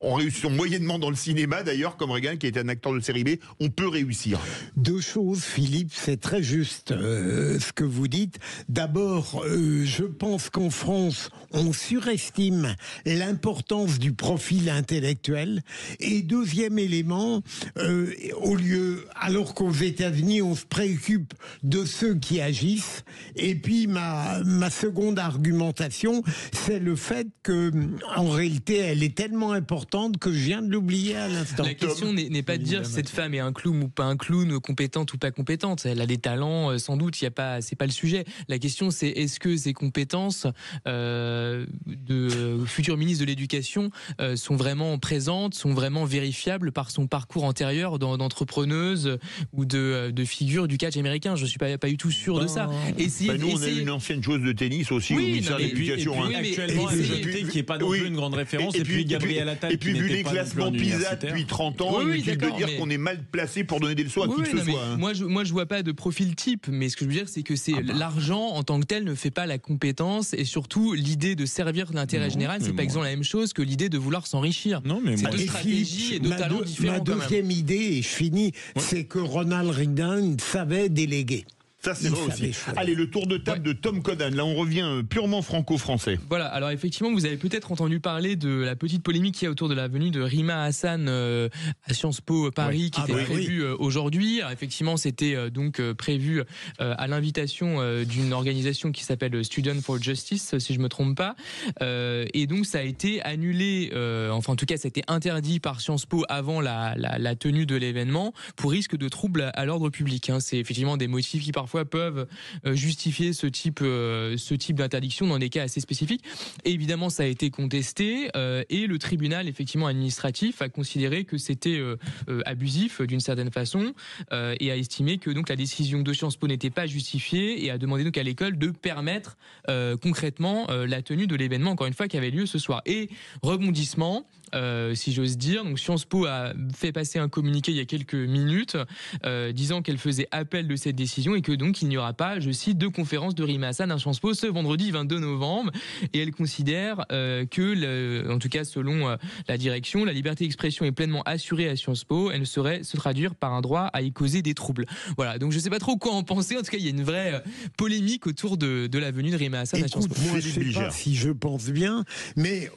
on réussit moyennement dans le cinéma d'ailleurs, comme Reagan qui était un acteur de série B, on peut réussir. Deux choses, Philippe, c'est très juste ce que vous dites. D'abord, je pense qu'en France, on surestime l'importance du profil intellectuel. Et deuxième élément, alors qu'aux États-Unis, on se préoccupe de ceux qui agissent. Et puis ma seconde argumentation, c'est le fait que, en réalité, elle est tellement importante que je viens de l'oublier à l'instant. La question n'est pas de dire si cette femme est un clown ou pas un clown, compétente ou pas compétente. Elle a des talents, sans doute. C'est pas le sujet. La question, c'est est-ce que ses compétences de future ministre de l'Éducation sont vraiment présentes, sont vraiment vérifiables par son parcours antérieur d'entrepreneuse ou de figure du catch américain. Je suis pas du tout sûr de ça. Nous, on a une ancienne joueuse de tennis aussi au ministère de l'Éducation. Actuellement, qui n'est pas non plus une grande référence. Et puis Gabriel Attal. Et puis vu les classements PISA depuis 30 ans, inutile de dire qu'on est mal placé pour donner des leçons à qui que ce soit. Moi je vois pas de profil type, mais ce que je veux dire c'est que c'est l'argent en tant que tel ne fait pas la compétence, et surtout l'idée de servir l'intérêt général, c'est pas exactement la même chose que l'idée de vouloir s'enrichir. C'est deux stratégies et deux talents différents. Ma deuxième idée, et je finis, c'est que Ronald Reagan savait déléguer. Ça, c'est vrai aussi. Allez, le tour de table de Tom Conan. Là, on revient purement franco-français. Voilà, alors effectivement, vous avez peut-être entendu parler de la petite polémique qu'il y a autour de la venue de Rima Hassan à Sciences Po Paris, qui était prévue aujourd'hui. Alors effectivement, c'était donc prévu à l'invitation d'une organisation qui s'appelle Student for Justice, si je me trompe pas. Et donc, ça a été annulé, enfin en tout cas, ça a été interdit par Sciences Po avant la tenue de l'événement pour risque de trouble à l'ordre public. C'est effectivement des motifs qui parfois peuvent justifier ce type d'interdiction dans des cas assez spécifiques. Et évidemment, ça a été contesté et le tribunal effectivement administratif a considéré que c'était abusif d'une certaine façon et a estimé que donc la décision de Sciences Po n'était pas justifiée et a demandé donc à l'école de permettre concrètement la tenue de l'événement, encore une fois, qui avait lieu ce soir. Et rebondissement, si j'ose dire, donc Sciences Po a fait passer un communiqué il y a quelques minutes disant qu'elle faisait appel de cette décision et que donc il n'y aura pas, je cite, de conférence de Rima Hassan à Sciences Po ce vendredi 22 novembre. Et elle considère que, en tout cas selon la direction, la liberté d'expression est pleinement assurée à Sciences Po. Elle ne saurait se traduire par un droit à y causer des troubles. Voilà, donc je ne sais pas trop quoi en penser. En tout cas, il y a une vraie polémique autour de la venue de Rima Hassan à Sciences Po. Moi, je ne sais pas si je pense bien, mais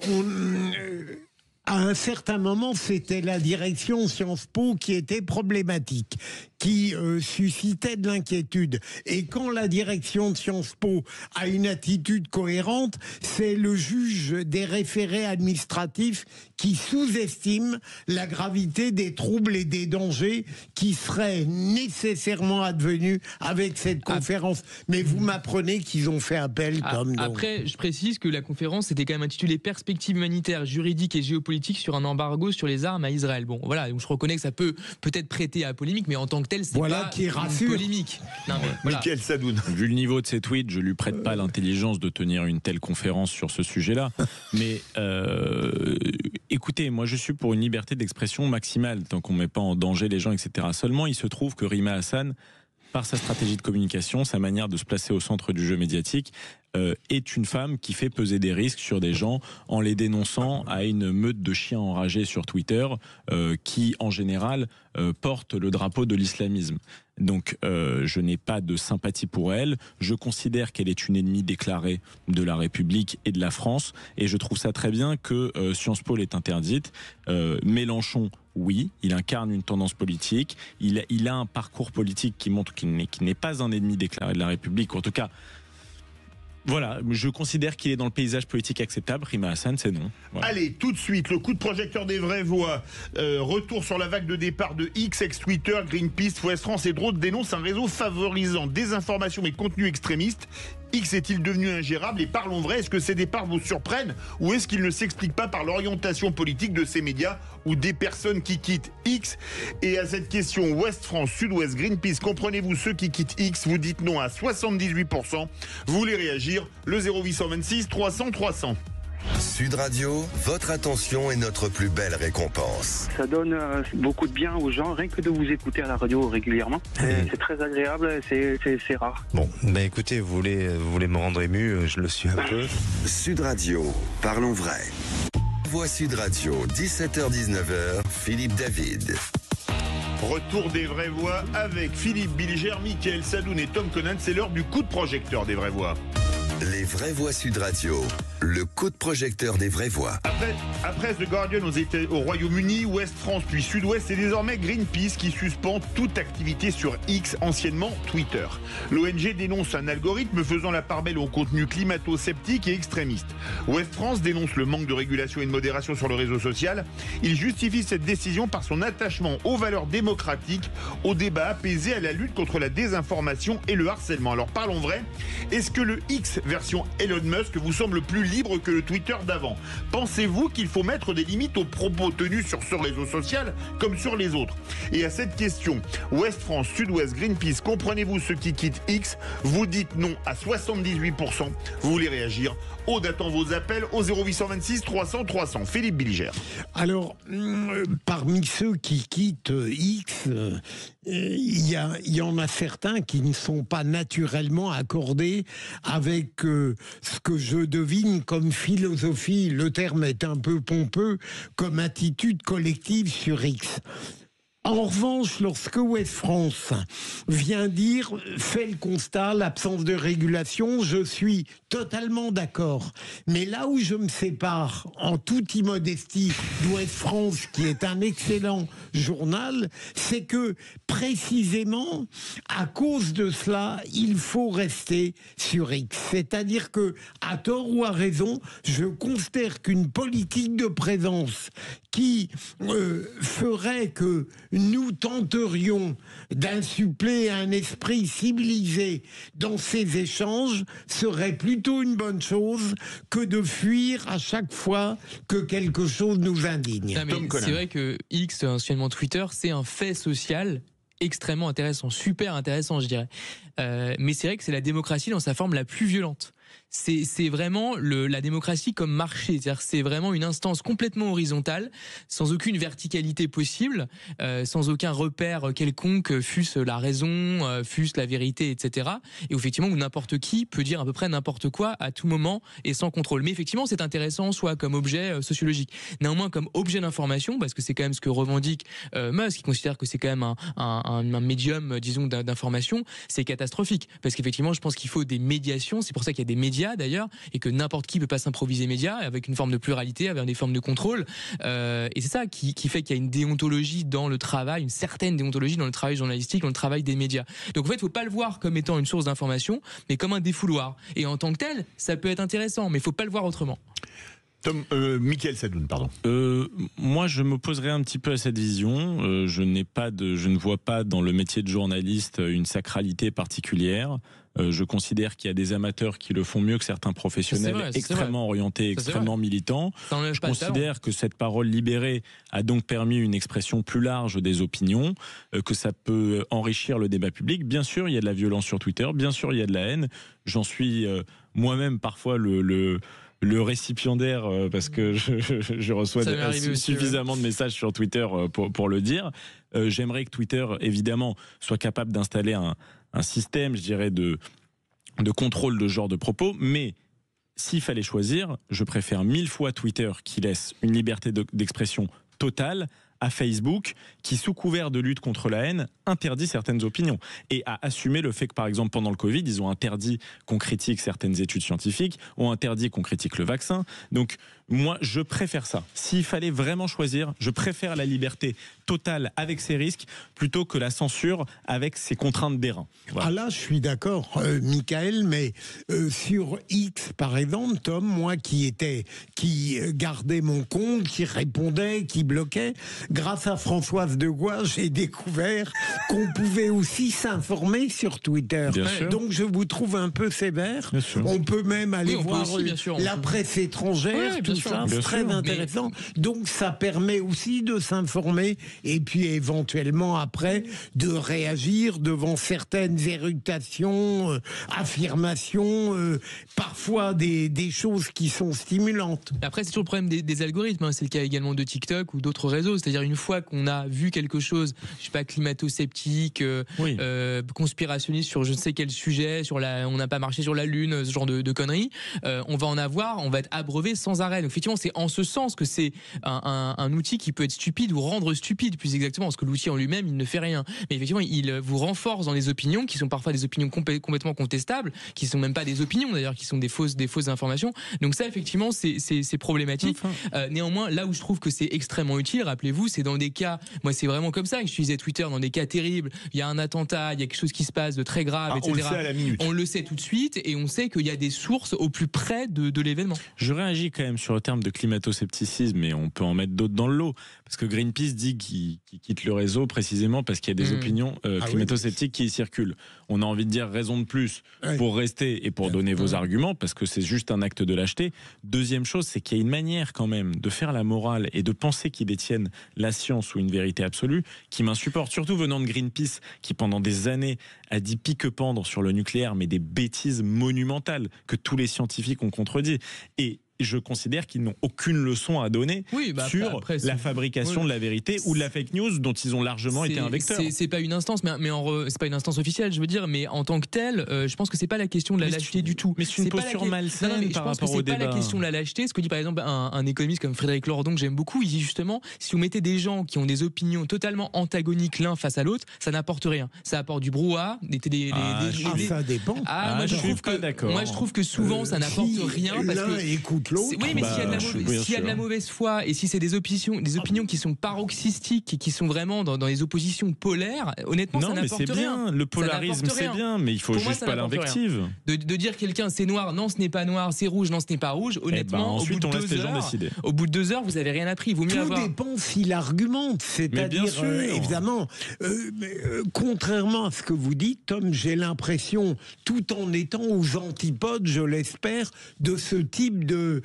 à un certain moment, c'était la direction Sciences Po qui était problématique, qui suscitait de l'inquiétude. Et quand la direction de Sciences Po a une attitude cohérente, c'est le juge des référés administratifs qui sous-estime la gravité des troubles et des dangers qui seraient nécessairement advenus avec cette conférence. Mais vous m'apprenez qu'ils ont fait appel comme... Après, je précise que la conférence était quand même intitulée « Perspectives humanitaires, juridiques et géopolitiques sur un embargo sur les armes à Israël ». Bon, voilà, donc je reconnais que ça peut peut-être prêter à polémique, mais en tant que tel, c'est pas une polémique. Non, mais voilà. Mickaël Sadoun. Vu le niveau de ses tweets, je lui prête pas l'intelligence de tenir une telle conférence sur ce sujet-là. Mais écoutez, moi je suis pour une liberté d'expression maximale, tant qu'on ne met pas en danger les gens, etc. Seulement, il se trouve que Rima Hassan, par sa stratégie de communication, sa manière de se placer au centre du jeu médiatique, est une femme qui fait peser des risques sur des gens en les dénonçant à une meute de chiens enragés sur Twitter qui, en général, portent le drapeau de l'islamisme. Donc, je n'ai pas de sympathie pour elle. Je considère qu'elle est une ennemie déclarée de la République et de la France. Et je trouve ça très bien que Sciences Po l'ait interdite. Mélenchon, oui, il incarne une tendance politique. Il a un parcours politique qui montre qu'il n'est pas un ennemi déclaré de la République. En tout cas, voilà, je considère qu'il est dans le paysage politique acceptable. Rima Hassan, c'est non. Voilà. Allez, tout de suite, le coup de projecteur des vraies voix. Retour sur la vague de départ de X, ex-Twitter, Greenpeace, Ouest France et d'autres dénoncent un réseau favorisant désinformation et contenus extrémistes. X est-il devenu ingérable? Et parlons vrai, est-ce que ces départs vous surprennent ou est-ce qu'ils ne s'expliquent pas par l'orientation politique de ces médias ou des personnes qui quittent X? Et à cette question, Ouest France, Sud-Ouest, Greenpeace, comprenez-vous ceux qui quittent X? Vous dites non à 78%. Vous voulez réagir? Le 0826 300 300. Sud Radio, votre attention est notre plus belle récompense. Ça donne beaucoup de bien aux gens, rien que de vous écouter à la radio régulièrement. C'est très agréable, c'est rare. Bon, ben écoutez, vous voulez me rendre ému, je le suis un peu. Sud Radio, parlons vrai. Voix Sud Radio, 17h-19h, Philippe David. Retour des vraies voix avec Philippe Bilger, Mickaël Sadoun et Tom Conan. C'est l'heure du coup de projecteur des vraies voix. Les vraies voix Sud Radio, le coup de projecteur des vraies voix. Après The Guardian au Royaume-Uni, Ouest France puis Sud-Ouest, c'est désormais Greenpeace qui suspend toute activité sur X, anciennement Twitter. L'ONG dénonce un algorithme faisant la part belle au contenu climato-sceptique et extrémiste. Ouest France dénonce le manque de régulation et de modération sur le réseau social. Il justifie cette décision par son attachement aux valeurs démocratiques, au débat apaisé, à la lutte contre la désinformation et le harcèlement. Alors parlons vrai, est-ce que le X version Elon Musk vous semble plus libre que le Twitter d'avant? Pensez-vous qu'il faut mettre des limites aux propos tenus sur ce réseau social comme sur les autres? Et à cette question, Ouest France, Sud-Ouest, Greenpeace, comprenez-vous ceux qui quittent X? Vous dites non à 78%. Vous voulez réagir? Aude attend vos appels au 0826 300 300. Philippe Bilger. Alors, parmi ceux qui quittent X, il y en a certains qui ne sont pas naturellement accordés avec ce que je devine comme philosophie, le terme est un peu pompeux, comme attitude collective sur X. En revanche, lorsque Ouest France vient dire, fait le constat, l'absence de régulation, je suis totalement d'accord. Mais là où je me sépare, en toute immodestie, d'Ouest France, qui est un excellent journal, c'est que précisément, à cause de cela, il faut rester sur X. C'est-à-dire que, à tort ou à raison, je considère qu'une politique de présence qui ferait que nous tenterions d'insuffler un esprit civilisé dans ces échanges serait plutôt une bonne chose que de fuir à chaque fois que quelque chose nous indigne. C'est vrai que X, anciennement Twitter, c'est un fait social extrêmement intéressant, super intéressant, je dirais. Mais c'est vrai que c'est la démocratie dans sa forme la plus violente. C'est vraiment la démocratie comme marché, c'est-à-dire c'est vraiment une instance complètement horizontale, sans aucune verticalité possible, sans aucun repère quelconque, fût-ce la raison, fût-ce la vérité, etc. Et effectivement, n'importe qui peut dire à peu près n'importe quoi à tout moment et sans contrôle. Mais effectivement, c'est intéressant, soit comme objet sociologique, néanmoins comme objet d'information, parce que c'est quand même ce que revendique Musk, qui considère que c'est quand même un médium, disons, d'information. C'est catastrophique, parce qu'effectivement, je pense qu'il faut des médiations. C'est pour ça qu'il y a des médias d'ailleurs, et que n'importe qui peut pas s'improviser média, avec une forme de pluralité, avec des formes de contrôle, et c'est ça qui fait qu'il y a une déontologie dans le travail, une certaine déontologie dans le travail journalistique, dans le travail des médias. Donc en fait, il faut pas le voir comme étant une source d'information, mais comme un défouloir. Et en tant que tel, ça peut être intéressant, mais il faut pas le voir autrement. Mickaël Sadoun, pardon. Moi, je m'opposerai un petit peu à cette vision. Je ne vois pas dans le métier de journaliste une sacralité particulière. Je considère qu'il y a des amateurs qui le font mieux que certains professionnels extrêmement orientés, extrêmement militants. Je considère que cette parole libérée a donc permis une expression plus large des opinions, que ça peut enrichir le débat public. Bien sûr, il y a de la violence sur Twitter, bien sûr, il y a de la haine. J'en suis moi-même parfois le récipiendaire, parce que je reçois suffisamment de messages sur Twitter pour le dire. J'aimerais que Twitter, évidemment, soit capable d'installer un système, je dirais, de contrôle de ce genre de propos, mais s'il fallait choisir, je préfère 1000 fois Twitter qui laisse une liberté d'expression totale à Facebook qui, sous couvert de lutte contre la haine, interdit certaines opinions et a assumé le fait que, par exemple, pendant le Covid, ils ont interdit qu'on critique certaines études scientifiques, ont interdit qu'on critique le vaccin. Donc, moi, je préfère ça. S'il fallait vraiment choisir, je préfère la liberté totale avec ses risques plutôt que la censure avec ses contraintes d'airain. Voilà. Ah là, je suis d'accord, Mickaël, mais sur X, par exemple, Tom, moi qui gardais mon compte, qui répondait, qui bloquait, grâce à Françoise Degois, j'ai découvert qu'on pouvait aussi s'informer sur Twitter. Donc je vous trouve un peu sévère. On peut même aller voir la presse étrangère, tout ça, c'est très intéressant. Donc ça permet aussi de s'informer et puis éventuellement après de réagir devant certaines érutations, affirmations, parfois des choses qui sont stimulantes. Après, c'est toujours le problème des algorithmes, hein. C'est le cas également de TikTok ou d'autres réseaux. C'est-à-dire une fois qu'on a vu quelque chose, je sais pas, climato-sceptique, conspirationniste sur je ne sais quel sujet, on n'a pas marché sur la Lune, ce genre de conneries, on va être abreuvé sans arrêt. Donc effectivement, c'est en ce sens que c'est un outil qui peut être stupide ou rendre stupide, plus exactement, parce que l'outil en lui-même, il ne fait rien. Mais effectivement, il vous renforce dans des opinions qui sont parfois des opinions complètement contestables, qui sont même pas des opinions d'ailleurs, qui sont des fausses informations. Donc ça, effectivement, c'est problématique. Néanmoins, là où je trouve que c'est extrêmement utile, rappelez-vous, c'est dans des cas, moi c'est vraiment comme ça que j'utilisais Twitter, dans des cas terribles, il y a un attentat, il y a quelque chose qui se passe de très grave, etc. On le sait à la minute. On le sait tout de suite et on sait qu'il y a des sources au plus près de l'événement. Je réagis quand même sur le terme de climato-scepticisme, mais on peut en mettre d'autres dans le lot, parce que Greenpeace dit qu'il quitte le réseau précisément parce qu'il y a des opinions climato-sceptiques qui y circulent. On a envie de dire raison de plus pour rester et pour donner vos arguments, parce que c'est juste un acte de lâcheté. Deuxième chose, c'est qu'il y a une manière quand même de faire la morale et de penser qu'ils détiennent la science ou une vérité absolue qui m'insupporte, surtout venant de Greenpeace qui pendant des années a dit pique-pendre sur le nucléaire, mais des bêtises monumentales que tous les scientifiques ont contredit. Et je considère qu'ils n'ont aucune leçon à donner sur après, la fabrication de la vérité ou de la fake news dont ils ont largement été un vecteur. C'est pas une instance, c'est pas une instance officielle, je veux dire, mais en tant que telle, je pense que c'est pas la question de la lâcheté du tout. Mais c'est une posture malsaine par rapport au débat. C'est pas la question de la lâcheté. Ce que dit par exemple un économiste comme Frédéric Lordon, que j'aime beaucoup, il dit justement, si vous mettez des gens qui ont des opinions totalement antagoniques l'un face à l'autre, ça n'apporte rien. Ça apporte du brouhaha. Ça dépend. Moi, je trouve que souvent ça n'apporte rien parce que écoute l'autre. Oui, mais s'il y a de la mauvaise foi et si c'est des opinions qui sont paroxystiques et qui sont vraiment dans les oppositions polaires, honnêtement, ça n'apporte rien. Le polarisme, c'est bien, mais il faut juste pas l'invective. De dire quelqu'un c'est noir, non, ce n'est pas noir, c'est rouge, non, ce n'est pas rouge. Honnêtement, ensuite on laisse les gens décider. Au bout de 2 heures, vous avez rien appris. Il vaut mieux avoir. Tout dépend s'il argumente, c'est-à-dire évidemment, contrairement à ce que vous dites, Tom, j'ai l'impression, tout en étant aux antipodes, je l'espère, de ce type de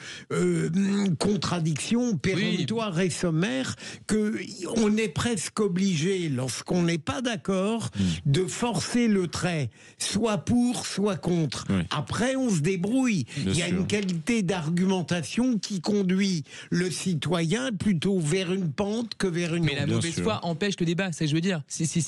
contradiction péremptoire et sommaire, qu'on est presque obligé, lorsqu'on n'est pas d'accord, de forcer le trait, soit pour, soit contre. Après, on se débrouille. Il y a une qualité d'argumentation qui conduit le citoyen plutôt vers une pente que vers une autre. Mais la mauvaise foi empêche le débat, c'est ce que je veux dire. Si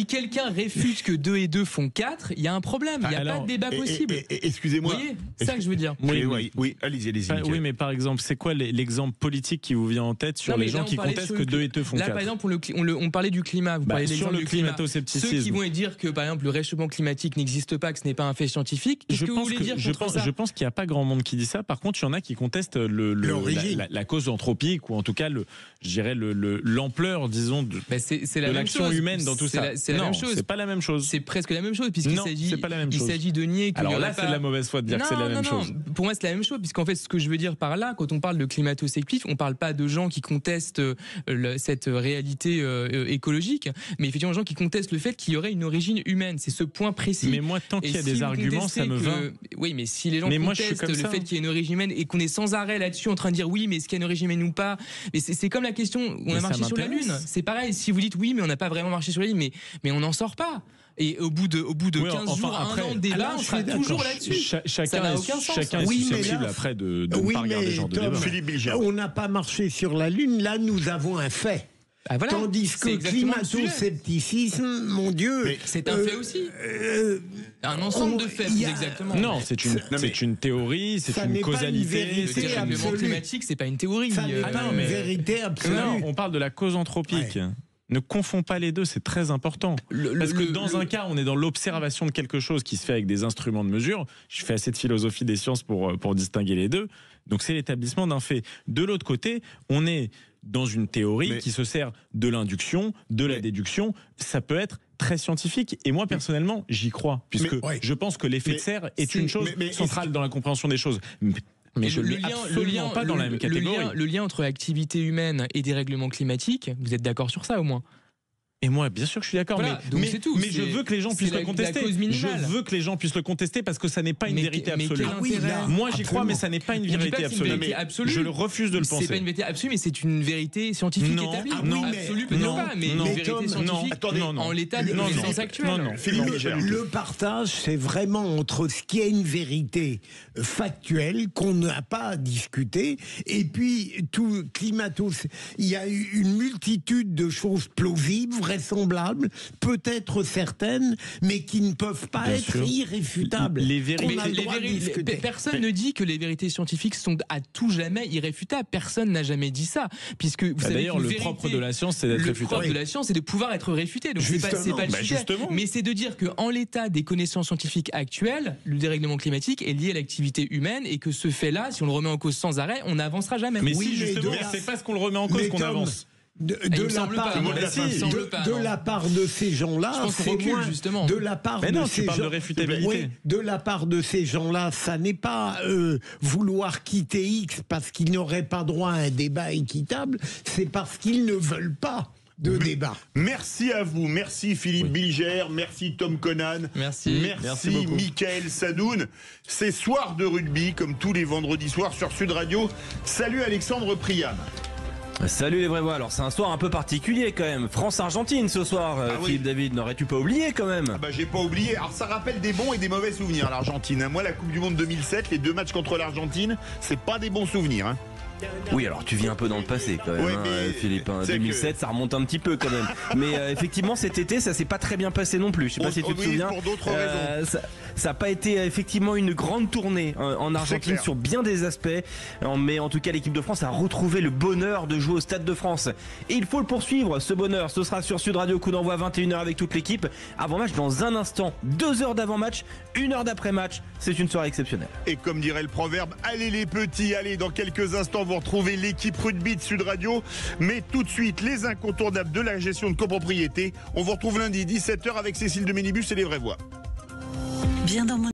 quelqu'un réfute que 2 et 2 font 4, il y a un problème. Il n'y a pas de débat possible. Excusez-moi. Vous voyez, c'est ça que je veux dire. Oui, allez-y. Oui, mais par exemple, c'est quoi l'exemple politique qui vous vient en tête sur les gens qui contestent que 2 et 2 font 4 ? Là, par exemple, on parlait du climat. Vous parlez sur le climato-scepticisme. Ceux qui vont dire que, par exemple, le réchauffement climatique n'existe pas, que ce n'est pas un fait scientifique. Qu'est-ce que vous voulez dire contre ça ? Je pense qu'il n'y a pas grand monde qui dit ça. Par contre, il y en a qui contestent la cause anthropique, ou en tout cas, l'ampleur, disons, de l'action humaine dans tout ça. C'est la même chose. C'est pas la même chose. C'est presque la même chose, puisqu'il s'agit de nier que. Alors là, c'est de la mauvaise foi de dire que c'est la même chose. Pour moi, c'est la même chose, puisqu'en fait, ce que je veux dire par là, quand on parle de climato-sceptique, on parle pas de gens qui contestent cette réalité écologique, mais effectivement, gens qui contestent le fait qu'il y aurait une origine humaine. C'est ce point précis. Mais moi, tant qu'il y a des arguments, ça me va. Oui, mais si les gens contestent le fait qu'il y ait une origine humaine et qu'on est sans arrêt là-dessus en train de dire oui, mais est-ce qu'il y a une origine humaine ou pas ? Mais c'est comme la question où on a marché sur la Lune. C'est pareil. Si vous dites oui, mais on n'a pas vraiment marché sur la Lune, mais on n'en sort pas. Et au bout de 15 jours, un an de débat, on sera toujours là-dessus. Chacun est susceptible après de ne pas regarder ce genre de débat. Philippe Bilger. On n'a pas marché sur la Lune, là nous avons un fait. Tandis que le climato-scepticisme, mon Dieu... C'est un fait aussi. Un ensemble de faits, exactement. Non, c'est une théorie, c'est une causalité. Le dérèglement climatique, c'est pas une théorie. Ça n'est pas une vérité absolue. Non, on parle de la cause anthropique. Ne confonds pas les deux, c'est très important. Parce que dans un cas, on est dans l'observation de quelque chose qui se fait avec des instruments de mesure. Je fais assez de philosophie des sciences pour distinguer les deux. Donc c'est l'établissement d'un fait. De l'autre côté, on est dans une théorie qui se sert de l'induction, de la déduction. Ça peut être très scientifique. Et moi, personnellement, j'y crois. Puisque je pense que l'effet de serre est une chose centrale dans la compréhension des choses. Mais je ne le mets absolument pas dans la même catégorie. Le lien entre activité humaine et dérèglement climatique, vous êtes d'accord sur ça au moins ? Et moi, bien sûr que je suis d'accord, voilà, mais je veux que les gens puissent le contester. Je veux que les gens puissent le contester parce que ça n'est pas une vérité absolue. Moi, j'y crois, mais ça n'est pas une vérité absolue. Je le refuse de le penser. C'est pas une vérité absolue, mais c'est une vérité scientifique établie. Non, absolue peut-être pas, mais une vérité scientifique en l'état des connaissances actuelles. Le partage, c'est vraiment entre ce qui est une vérité factuelle qu'on n'a pas à discuter, et puis tout il y a une multitude de choses plausibles, vraisemblables, peut-être certaines, mais qui ne peuvent pas être irréfutables. Personne ne dit que les vérités scientifiques sont à tout jamais irréfutables. Personne n'a jamais dit ça, puisque vous savez. D'ailleurs, le propre de la science, c'est d'être réfutable. Le propre de la science, c'est de pouvoir être réfuté. Donc c'est pas le sujet. Mais c'est de dire que en l'état des connaissances scientifiques actuelles, le dérèglement climatique est lié à l'activité humaine et que ce fait-là, si on le remet en cause sans arrêt, on n'avancera jamais. Mais si justement, c'est parce qu'on le remet en cause qu'on avance. De la part de ces gens-là, c'est moins justement. De la part de ces gens, de la part de ces gens-là, ça n'est pas vouloir quitter X parce qu'ils n'auraient pas droit à un débat équitable, c'est parce qu'ils ne veulent pas de débat. Merci à vous, merci Philippe Bilger, merci Tom Conan, merci Mickaël Sadoun. C'est soir de rugby comme tous les vendredis soirs sur Sud Radio. Salut Alexandre Priam. Salut les vrais voix. Alors c'est un soir un peu particulier quand même. France-Argentine ce soir, Philippe David. N'aurais-tu pas oublié quand même? J'ai pas oublié. Alors ça rappelle des bons et des mauvais souvenirs, l'Argentine. Moi, la Coupe du Monde 2007, les 2 matchs contre l'Argentine, c'est pas des bons souvenirs. Hein. Oui, alors tu vis un peu dans le passé quand même, Philippe. 2007, ça remonte un petit peu quand même. Mais effectivement, cet été, ça s'est pas très bien passé non plus. Je sais pas si tu te souviens. Pour d'autres raisons. Ça n'a pas été effectivement une grande tournée en Argentine sur bien des aspects. Mais en tout cas, l'équipe de France a retrouvé le bonheur de jouer au Stade de France. Et il faut le poursuivre, ce bonheur. Ce sera sur Sud Radio, coup d'envoi 21h avec toute l'équipe. Avant-match dans un instant. 2 heures d'avant-match, 1 heure d'après-match. C'est une soirée exceptionnelle. Et comme dirait le proverbe, allez les petits, allez, dans quelques instants, vous retrouvez l'équipe rugby de Sud Radio. Mais tout de suite, les incontournables de la gestion de copropriété. On vous retrouve lundi 17h avec Cécile de Ménibus et les vraies voix. Bien dans mon